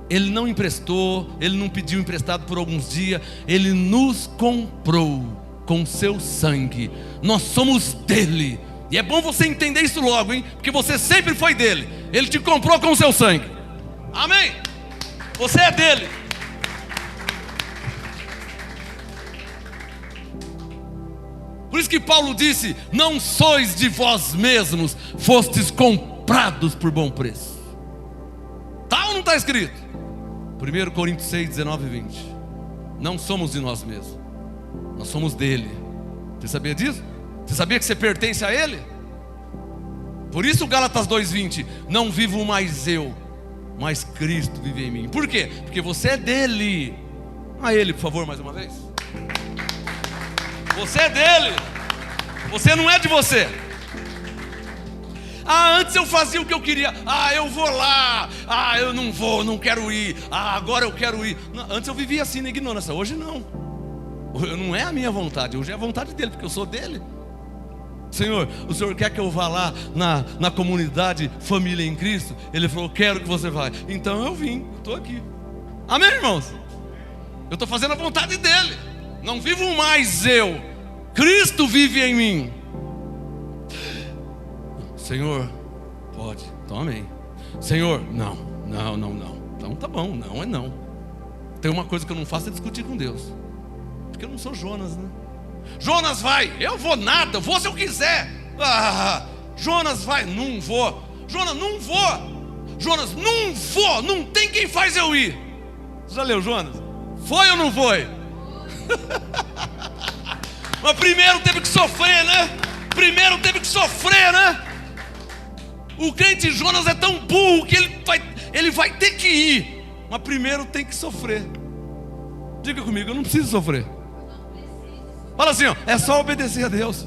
A: Ele não emprestou, ele não pediu emprestado por alguns dias, ele nos comprou com seu sangue. Nós somos dele. E é bom você entender isso logo, hein? Porque você sempre foi dele. Ele te comprou com seu sangue. Amém? Você é dele. Por isso que Paulo disse: não sois de vós mesmos, fostes comprados por bom preço. Está ou não está escrito? 1 Coríntios 6:19-20. Não somos de nós mesmos, nós somos dele. Você sabia disso? Você sabia que você pertence a ele? Por isso Gálatas 2:20: não vivo mais eu, mas Cristo vive em mim. Por quê? Porque você é dele. A ele, por favor, mais uma vez. Você é dele. Você não é de você. Antes eu fazia o que eu queria. Eu vou lá. Eu não vou, não quero ir. Agora eu quero ir. Não, antes eu vivia assim na ignorância. Hoje não. Não é a minha vontade, hoje é a vontade dele, porque eu sou dele. Senhor, o Senhor quer que eu vá lá na comunidade Família em Cristo? Ele falou: quero que você vá. Então eu vim, estou aqui. Amém, irmãos? Eu estou fazendo a vontade dele. Não vivo mais eu, Cristo vive em mim. Senhor, pode, então amém. Senhor, não. Então tá bom, não é não. Tem uma coisa que eu não faço, é discutir com Deus. Porque eu não sou Jonas, né? Jonas vai, eu vou nada, eu vou se eu quiser. Jonas vai, não vou. Jonas, não vou. Jonas, não vou, não tem quem faz eu ir. Você já leu Jonas? Foi ou não foi? Mas primeiro teve que sofrer, né? O crente Jonas é tão burro que ele vai ter que ir, mas primeiro tem que sofrer. Diga comigo: eu não preciso sofrer. Fala assim, ó, é só obedecer a Deus.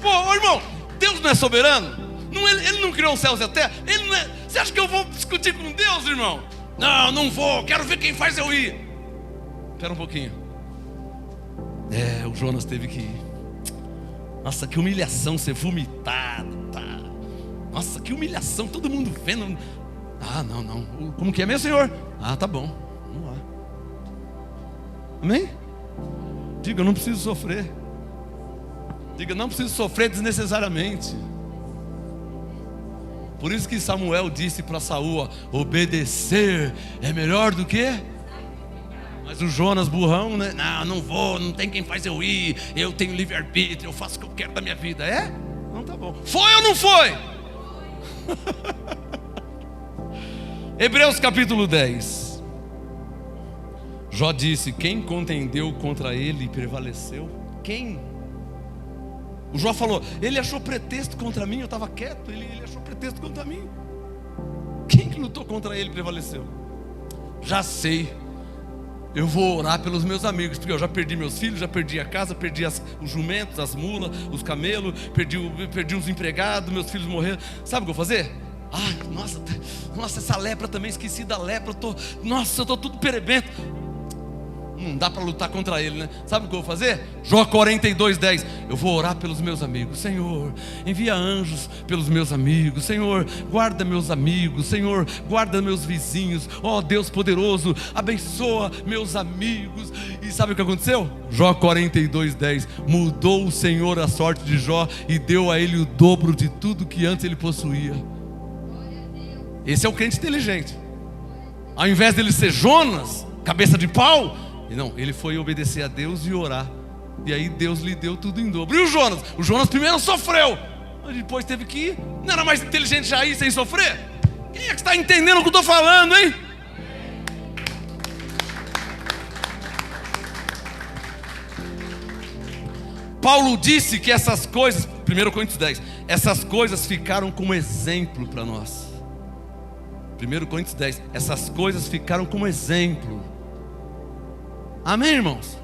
A: Pô, irmão, Deus não é soberano? Ele não criou os céus e a terra? Ele não é... Você acha que eu vou discutir com Deus, irmão? Não vou, quero ver quem faz eu ir. Espera um pouquinho. O Jonas teve que ir. Nossa, que humilhação ser vomitado, tá? Nossa, que humilhação, todo mundo vendo. Não. Como que é, meu senhor? Tá bom, vamos lá. Amém? Diga: eu não preciso sofrer. Diga: não preciso sofrer desnecessariamente. Por isso que Samuel disse para Saul: obedecer é melhor do que... Mas o Jonas burrão, né? Não vou, não tem quem faz eu ir. Eu tenho livre-arbítrio, eu faço o que eu quero da minha vida. Não, tá bom. Foi ou não foi? Hebreus capítulo 10. Jó disse: quem contendeu contra ele e prevaleceu? Quem? O Jó falou: ele achou pretexto contra mim, eu estava quieto, ele achou pretexto contra mim. Quem que lutou contra ele e prevaleceu? Já sei. Eu vou orar pelos meus amigos, porque eu já perdi meus filhos, já perdi a casa, perdi os jumentos, as mulas, os camelos, perdi uns empregados, meus filhos morreram. Sabe o que eu vou fazer? Nossa, essa lepra também, esqueci da lepra. Eu estou tudo perebento. Não dá para lutar contra ele, né? Sabe o que eu vou fazer? Jó 42:10. Eu vou orar pelos meus amigos. Senhor, envia anjos pelos meus amigos. Senhor, guarda meus amigos. Senhor, guarda meus vizinhos. Ó Deus poderoso, abençoa meus amigos. E sabe o que aconteceu? Jó 42:10. Mudou o Senhor a sorte de Jó e deu a ele o dobro de tudo que antes ele possuía. Esse é o crente inteligente. Ao invés dele ser Jonas, cabeça de pau, não, ele foi obedecer a Deus e orar. E aí Deus lhe deu tudo em dobro. E o Jonas? O Jonas primeiro sofreu, mas depois teve que ir. Não era mais inteligente já ir sem sofrer? Quem é que está entendendo o que eu estou falando, hein? Paulo disse que essas coisas, 1 Coríntios 10, essas coisas ficaram como exemplo para nós. 1 Coríntios 10, essas coisas ficaram como exemplo. Amém, irmãos?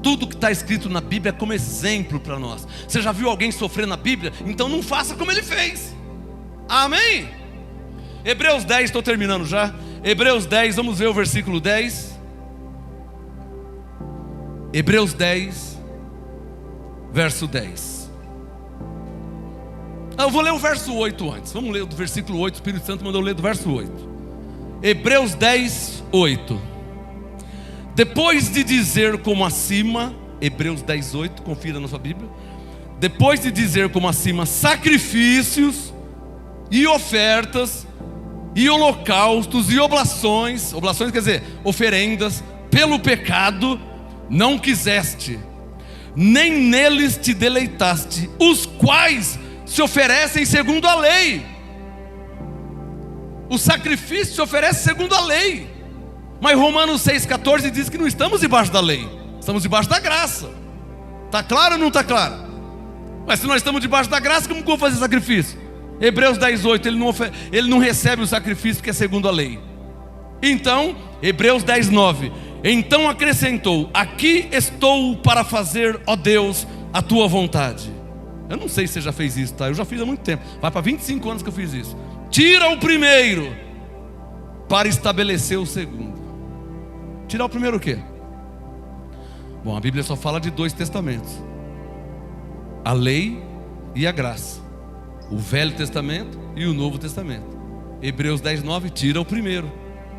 A: Tudo que está escrito na Bíblia é como exemplo para nós. Você já viu alguém sofrer na Bíblia? Então não faça como ele fez. Amém? Hebreus 10, estou terminando já. Hebreus 10, vamos ver o versículo 10. Hebreus 10, verso 10. Eu vou ler o verso 8 antes. Vamos ler do versículo 8. O Espírito Santo mandou ler do verso 8. Hebreus 10, 8. Depois de dizer como acima, Hebreus 10, 8, confira na sua Bíblia. Depois de dizer como acima, sacrifícios e ofertas e holocaustos e oblações quer dizer, oferendas, pelo pecado, não quiseste, nem neles te deleitaste, os quais se oferecem segundo a lei. O sacrifício se oferece segundo a lei. Mas Romanos 6,14 diz que não estamos debaixo da lei, estamos debaixo da graça. Está claro ou não está claro? Mas se nós estamos debaixo da graça, como que eu vou fazer sacrifício? Hebreus 10,8, ele não recebe o sacrifício que é segundo a lei. Então, Hebreus 10,9, então acrescentou: aqui estou para fazer, ó Deus, a tua vontade. Eu não sei se você já fez isso, tá? Eu já fiz há muito tempo, vai para 25 anos que eu fiz isso. Tira o primeiro para estabelecer o segundo. Tirar o primeiro o quê? Bom, a Bíblia só fala de 2 testamentos: a lei e a graça. O Velho Testamento e o Novo Testamento. Hebreus 10,9, tira o primeiro.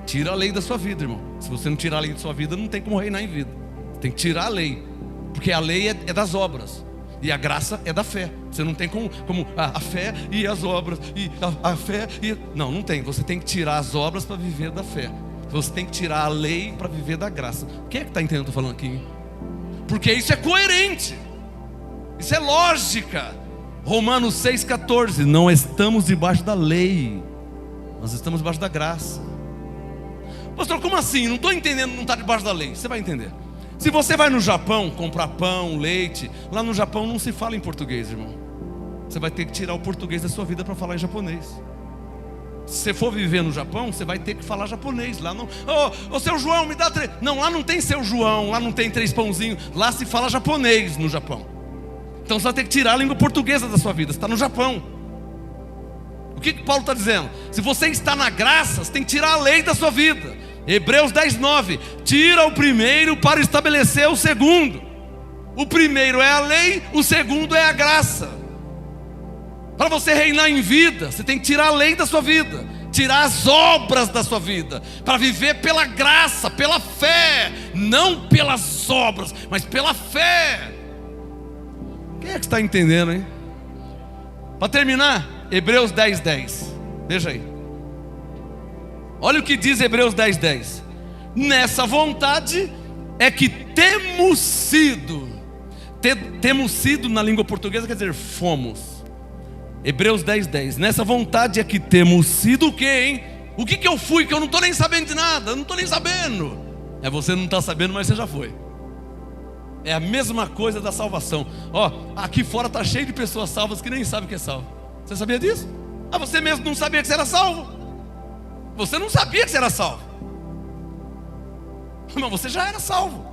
A: Tira a lei da sua vida, irmão. Se você não tirar a lei da sua vida, não tem como reinar em vida. Você tem que tirar a lei, porque a lei é das obras e a graça é da fé. Você não tem como a fé e as obras e a fé e... Não tem. Você tem que tirar as obras para viver da fé. Você tem que tirar a lei para viver da graça. Quem é que está entendendo o que eu estou falando aqui? Porque isso é coerente, isso é lógica. Romanos 6,14, não estamos debaixo da lei, nós estamos debaixo da graça. Pastor, como assim? Não estou entendendo, não está debaixo da lei. Você vai entender. Se você vai no Japão comprar pão, leite, lá no Japão não se fala em português, irmão. Você vai ter que tirar o português da sua vida para falar em japonês. Se você for viver no Japão, você vai ter que falar japonês. Lá não, ô seu João, me dá 3. Não, lá não tem seu João, lá não tem 3 pãozinhos. Lá se fala japonês no Japão. Então você vai ter que tirar a língua portuguesa da sua vida. Você está no Japão. O que Paulo está dizendo? Se você está na graça, você tem que tirar a lei da sua vida. Hebreus 10,9, tira o primeiro para estabelecer o segundo. O primeiro é a lei, o segundo é a graça. Para você reinar em vida, você tem que tirar a lei da sua vida, tirar as obras da sua vida, para viver pela graça, pela fé, não pelas obras, mas pela fé. Quem é que está entendendo, hein? Para terminar, Hebreus 10,10, veja aí. Olha o que diz Hebreus 10,10. Nessa vontade é que temos sido. Temos sido na língua portuguesa quer dizer fomos. Hebreus 10,10. Nessa vontade é que temos sido o quê, hein? O que eu fui que eu não estou nem sabendo de nada? Eu não estou nem sabendo. É, você não está sabendo, mas você já foi. É a mesma coisa da salvação. Ó, aqui fora está cheio de pessoas salvas que nem sabem o que é salvo. Você sabia disso? Ah, você mesmo não sabia que você era salvo. Você não sabia que você era salvo. Mas você já era salvo.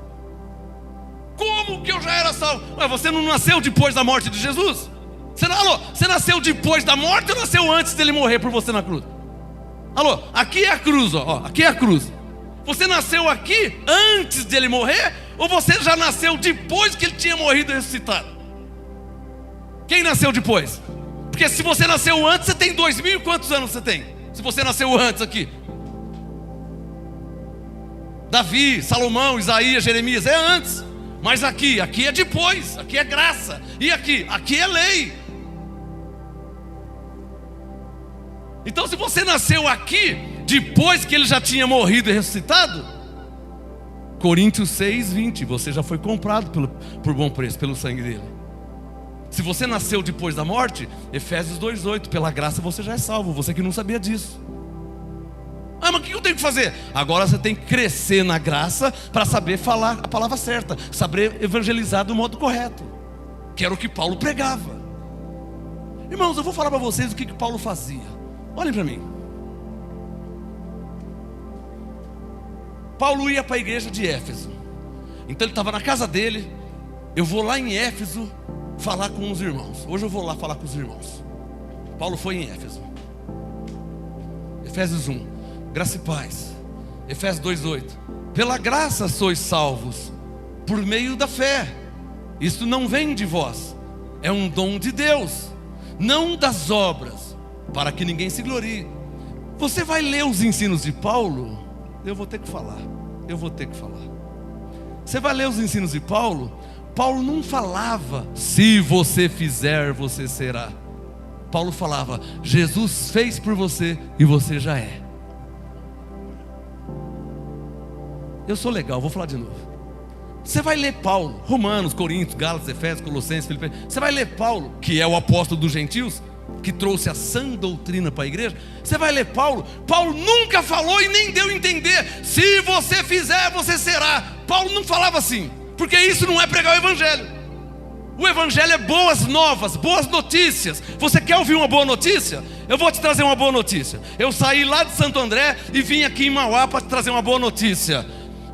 A: Como que eu já era salvo? Mas você não nasceu depois da morte de Jesus? Você nasceu depois da morte ou nasceu antes dele morrer por você na cruz? Alô, aqui é a cruz, ó, aqui é a cruz. Você nasceu aqui antes dele morrer? Ou você já nasceu depois que ele tinha morrido e ressuscitado? Quem nasceu depois? Porque se você nasceu antes, você tem 2000 e quantos anos você tem? Se você nasceu antes aqui, Davi, Salomão, Isaías, Jeremias, é antes. Mas aqui é depois. Aqui é graça. E aqui é lei. Então se você nasceu aqui depois que ele já tinha morrido e ressuscitado, Coríntios 6:20, você já foi comprado por bom preço, pelo sangue dele. Se você nasceu depois da morte, Efésios 2:8, pela graça você já é salvo. Você que não sabia disso. Ah, mas o que eu tenho que fazer? Agora você tem que crescer na graça para saber falar a palavra certa, saber evangelizar do modo correto, que era o que Paulo pregava. Irmãos, eu vou falar para vocês o que Paulo fazia. Olhem para mim. Paulo ia para a igreja de Éfeso. Então ele estava na casa dele. Eu vou lá em Éfeso falar com os irmãos. Hoje eu vou lá falar com os irmãos. Paulo foi em Éfeso. Efésios 1, graça e paz. Efésios 2:8, pela graça sois salvos por meio da fé. Isso não vem de vós, é um dom de Deus, não das obras, para que ninguém se glorie. Você vai ler os ensinos de Paulo? Eu vou ter que falar. Você vai ler os ensinos de Paulo? Paulo não falava, se você fizer, você será. Paulo falava, Jesus fez por você e você já é. Eu sou legal, vou falar de novo. Você vai ler Paulo, Romanos, Coríntios, Gálatas, Efésios, Colossenses, Filipenses. Você vai ler Paulo, que é o apóstolo dos gentios, que trouxe a sã doutrina para a igreja. Você vai ler Paulo. Paulo nunca falou e nem deu a entender, se você fizer, você será. Paulo não falava assim, porque isso não é pregar o evangelho. O evangelho é boas novas, boas notícias. Você quer ouvir uma boa notícia? Eu vou te trazer uma boa notícia. Eu saí lá de Santo André e vim aqui em Mauá para te trazer uma boa notícia.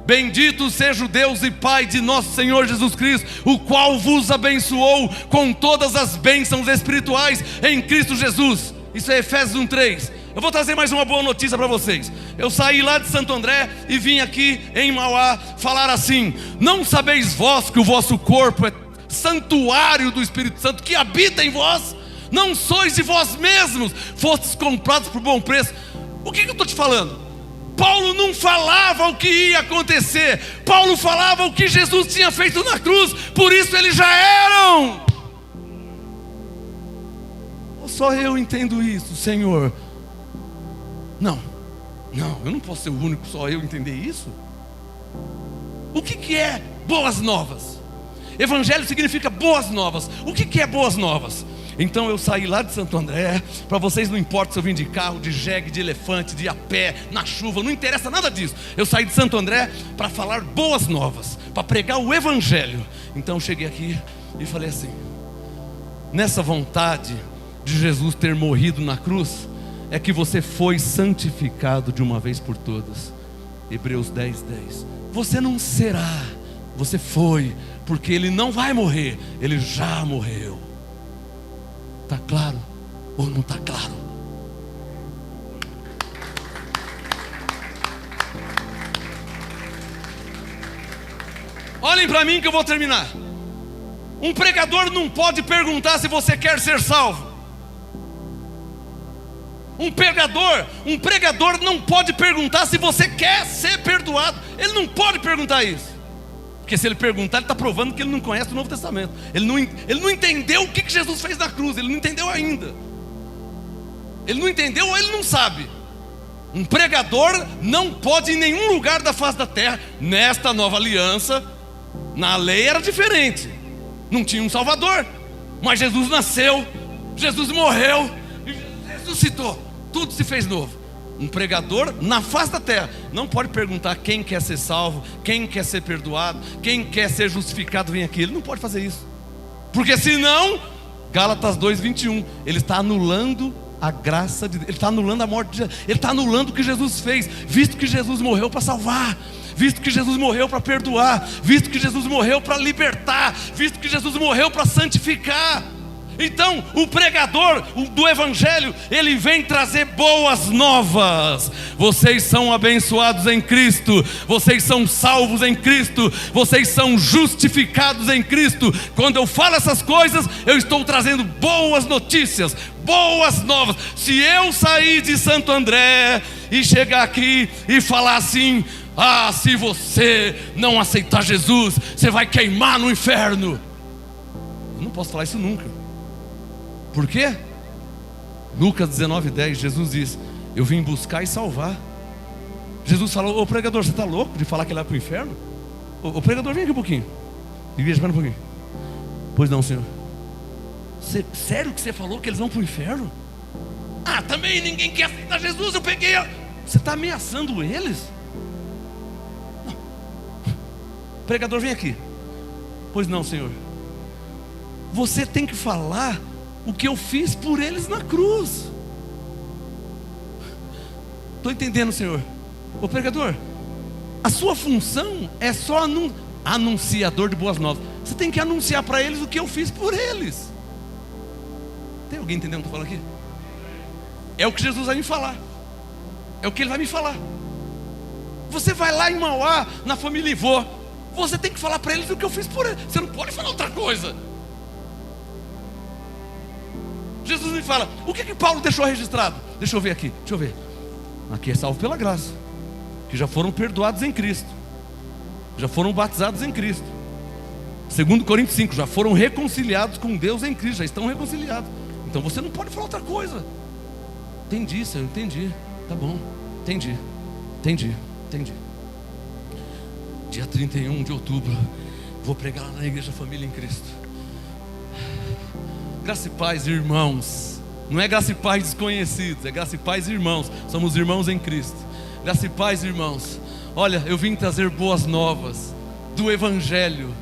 A: Bendito seja o Deus e Pai de nosso Senhor Jesus Cristo, o qual vos abençoou com todas as bênçãos espirituais em Cristo Jesus. Isso é Efésios 1:3. Eu vou trazer mais uma boa notícia para vocês. Eu saí lá de Santo André e vim aqui em Mauá falar assim: não sabeis vós que o vosso corpo é santuário do Espírito Santo que habita em vós? Não sois de vós mesmos, fostes comprados por bom preço. O que eu estou te falando? Paulo não falava o que ia acontecer. Paulo falava o que Jesus tinha feito na cruz. Por isso eles já eram. Só eu entendo isso, Senhor. Não, eu não posso ser o único, só eu entender isso. O que é boas novas? Evangelho significa boas novas. O que é boas novas? Então eu saí lá de Santo André. Para vocês não importa se eu vim de carro, de jegue, de elefante, de a pé, na chuva, não interessa nada disso. Eu saí de Santo André para falar boas novas, para pregar o evangelho. Então eu cheguei aqui e falei assim: nessa vontade de Jesus ter morrido na cruz, é que você foi santificado de uma vez por todas. Hebreus 10:10. Você não será, você foi, porque ele não vai morrer, ele já morreu. Está claro ou não está claro? Olhem para mim que eu vou terminar. Um pregador não pode perguntar se você quer ser salvo. Um pregador não pode perguntar se você quer ser perdoado. Ele não pode perguntar isso. Porque se ele perguntar, ele está provando que ele não conhece o Novo Testamento. Ele não entendeu o que Jesus fez na cruz. Ele não entendeu ainda. Ele não entendeu ou ele não sabe. Um pregador não pode em nenhum lugar da face da terra. Nesta nova aliança, na lei era diferente. Não tinha um Salvador. Mas Jesus nasceu, Jesus morreu e Jesus ressuscitou. Tudo se fez novo. Um pregador na face da terra não pode perguntar quem quer ser salvo, quem quer ser perdoado, quem quer ser justificado, vem aqui. Ele não pode fazer isso, porque senão, Gálatas 2:21, ele está anulando a graça de Deus, ele está anulando a morte de Jesus, ele está anulando o que Jesus fez, visto que Jesus morreu para salvar, visto que Jesus morreu para perdoar, visto que Jesus morreu para libertar, visto que Jesus morreu para santificar. Então o pregador do evangelho, ele vem trazer boas novas. Vocês são abençoados em Cristo, vocês são salvos em Cristo, vocês são justificados em Cristo. Quando eu falo essas coisas, eu estou trazendo boas notícias, boas novas. Se eu sair de Santo André e chegar aqui e falar assim: ah, se você não aceitar Jesus, você vai queimar no inferno, eu não posso falar isso nunca. Por quê? Lucas 19:10, Jesus diz: eu vim buscar e salvar. Jesus falou: ô pregador, você está louco de falar que ele vai para o inferno? Ô pregador, vem aqui um pouquinho. Igreja, espera um pouquinho. Pois não, Senhor. Sério que você falou que eles vão para o inferno? Ah, também ninguém quer aceitar Jesus, eu peguei. Você está ameaçando eles? Não. Pregador, vem aqui. Pois não, Senhor. Você tem que falar o que eu fiz por eles na cruz. Estou entendendo, Senhor. Ô pregador, a sua função é só anunciador de boas novas. Você tem que anunciar para eles o que eu fiz por eles. Tem alguém entendendo o que eu estou falando aqui? É o que Jesus vai me falar. É o que Ele vai me falar. Você vai lá em Mauá, na família Ivô, você tem que falar para eles o que eu fiz por eles. Você não pode falar outra coisa. Jesus me fala, o que Paulo deixou registrado? Deixa eu ver aqui, deixa eu ver. Aqui é salvo pela graça, que já foram perdoados em Cristo, já foram batizados em Cristo. 2 Coríntios 5, já foram reconciliados com Deus em Cristo, já estão reconciliados. Então você não pode falar outra coisa. Entendi, Senhor, entendi. Tá bom, entendi. Dia 31 de outubro, vou pregar lá na Igreja Família em Cristo. Graça e paz, irmãos. Não é graça e paz desconhecidos, é graça e paz, irmãos. Somos irmãos em Cristo. Graça e paz, irmãos. Olha, eu vim trazer boas novas do Evangelho.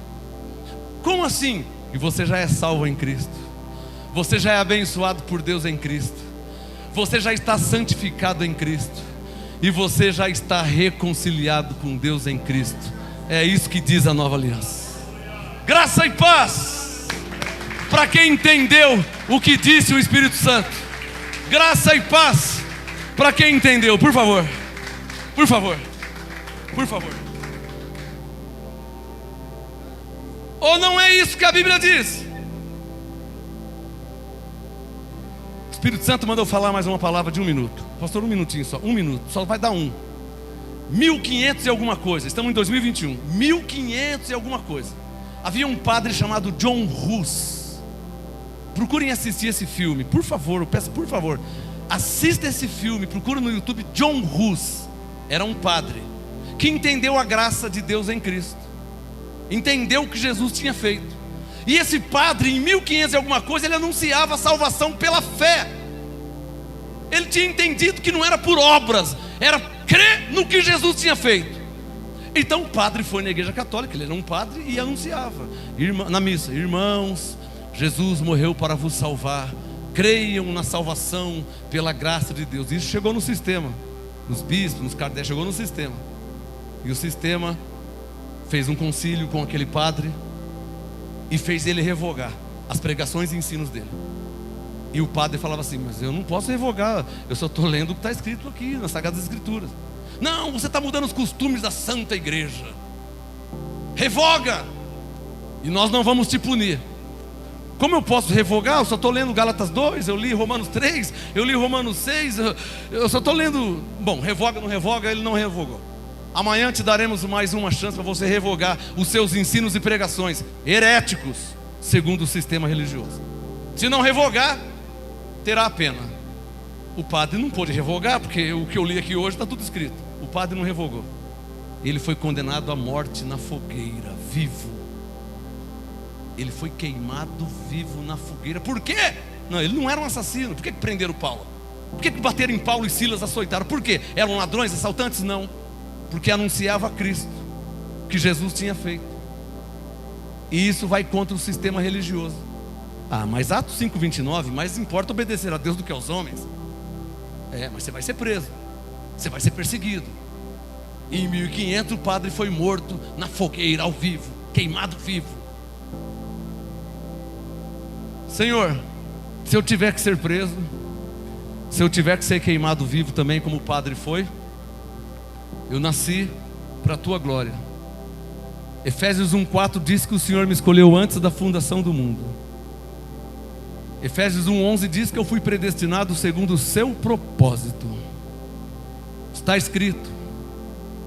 A: Como assim? E você já é salvo em Cristo. Você já é abençoado por Deus em Cristo. Você já está santificado em Cristo. E você já está reconciliado com Deus em Cristo. É isso que diz a nova aliança. Graça e paz para quem entendeu o que disse o Espírito Santo. Graça e paz para quem entendeu. Por favor. Por favor. Por favor. Ou não é isso que a Bíblia diz? O Espírito Santo mandou falar mais uma palavra de 1 minuto. Pastor, 1 minutinho só, 1 minuto, só vai dar 1. 1500 e alguma coisa, estamos em 2021. 1500 e alguma coisa. Havia um padre chamado John Hus. Procurem assistir esse filme, por favor, eu peço por favor. Assista esse filme, procura no YouTube John Hus. Era um padre que entendeu a graça de Deus em Cristo, entendeu o que Jesus tinha feito. E esse padre, em 1500 e alguma coisa, ele anunciava a salvação pela fé. Ele tinha entendido que não era por obras, era crer no que Jesus tinha feito. Então o padre foi na igreja católica, ele era um padre e anunciava na missa: irmãos, Jesus morreu para vos salvar, creiam na salvação pela graça de Deus. Isso chegou no sistema, nos bispos, nos Kardec, chegou no sistema. E o sistema fez um concílio com aquele padre e fez ele revogar as pregações e ensinos dele. E o padre falava assim: mas eu não posso revogar, eu só estou lendo o que está escrito aqui nas Sagradas Escrituras. Não, você está mudando os costumes da Santa Igreja. Revoga, e nós não vamos te punir. Como eu posso revogar? Eu só estou lendo Gálatas 2, eu li Romanos 3, eu li Romanos 6, eu só estou lendo. Bom, revoga, não revoga, ele não revogou. Amanhã te daremos mais uma chance para você revogar os seus ensinos e pregações heréticos, segundo o sistema religioso. Se não revogar, terá a pena. O padre não pôde revogar, porque o que eu li aqui hoje está tudo escrito. O padre não revogou. Ele foi condenado à morte na fogueira, vivo. Ele foi queimado vivo na fogueira. Por quê? Não, ele não era um assassino. Por que prenderam Paulo? Por que bateram em Paulo e Silas, açoitaram? Por quê? Eram ladrões, assaltantes? Não. Porque anunciava a Cristo, que Jesus tinha feito. E isso vai contra o sistema religioso. Ah, mas Atos 5:29, mais importa obedecer a Deus do que aos homens. Mas você vai ser preso, você vai ser perseguido. E em 1500 o padre foi morto na fogueira, ao vivo, queimado vivo. Senhor, se eu tiver que ser preso, se eu tiver que ser queimado vivo também, como o padre foi, eu nasci para a tua glória. Efésios 1:4 diz que o Senhor me escolheu antes da fundação do mundo. Efésios 1:11 diz que eu fui predestinado segundo o seu propósito. Está escrito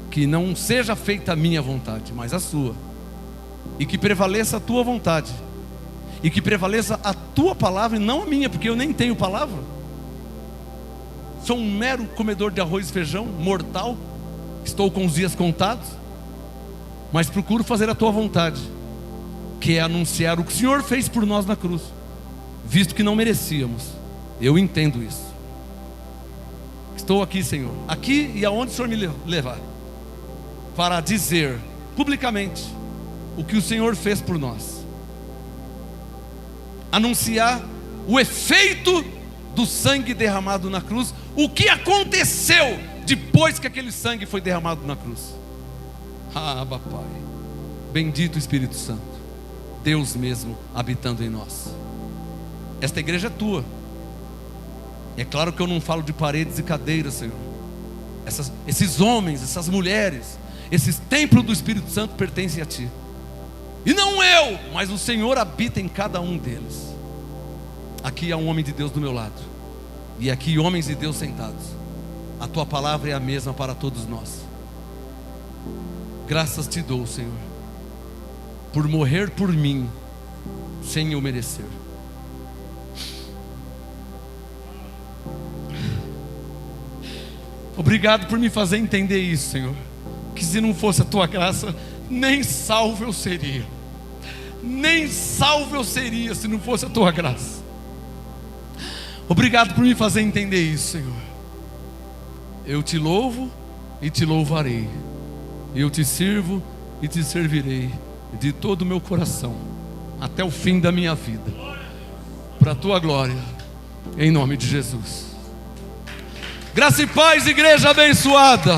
A: que não seja feita a minha vontade, mas a sua, e que prevaleça a tua vontade, e que prevaleça a tua palavra e não a minha, porque eu nem tenho palavra. Sou um mero comedor de arroz e feijão, mortal. Estou com os dias contados, mas procuro fazer a tua vontade, que é anunciar o que o Senhor fez por nós na cruz. visto que não merecíamos. Eu entendo isso. Estou aqui, Senhor, aqui e aonde o Senhor me levar, para dizer publicamente o que o Senhor fez por nós, anunciar o efeito do sangue derramado na cruz, o que aconteceu depois que aquele sangue foi derramado na cruz. Ah, Pai, bendito Espírito Santo, Deus mesmo habitando em nós. Esta igreja é tua. É claro que eu não falo de paredes e cadeiras, Senhor. Esses homens, essas mulheres, esses templos do Espírito Santo pertencem a Ti. E não eu, mas o Senhor habita em cada um deles. Aqui há um homem de Deus do meu lado, e aqui homens de Deus sentados. A Tua palavra é a mesma para todos nós. Graças Te dou, Senhor, por morrer por mim, sem eu merecer. Obrigado por me fazer entender isso, Senhor, que se não fosse a Tua graça, nem salvo eu seria. Nem salvo eu seria se não fosse a Tua graça. Obrigado por me fazer entender isso, Senhor. Eu Te louvo e Te louvarei. Eu Te sirvo e Te servirei de todo o meu coração, até o fim da minha vida, para a Tua glória, em nome de Jesus. Graça e paz, igreja abençoada.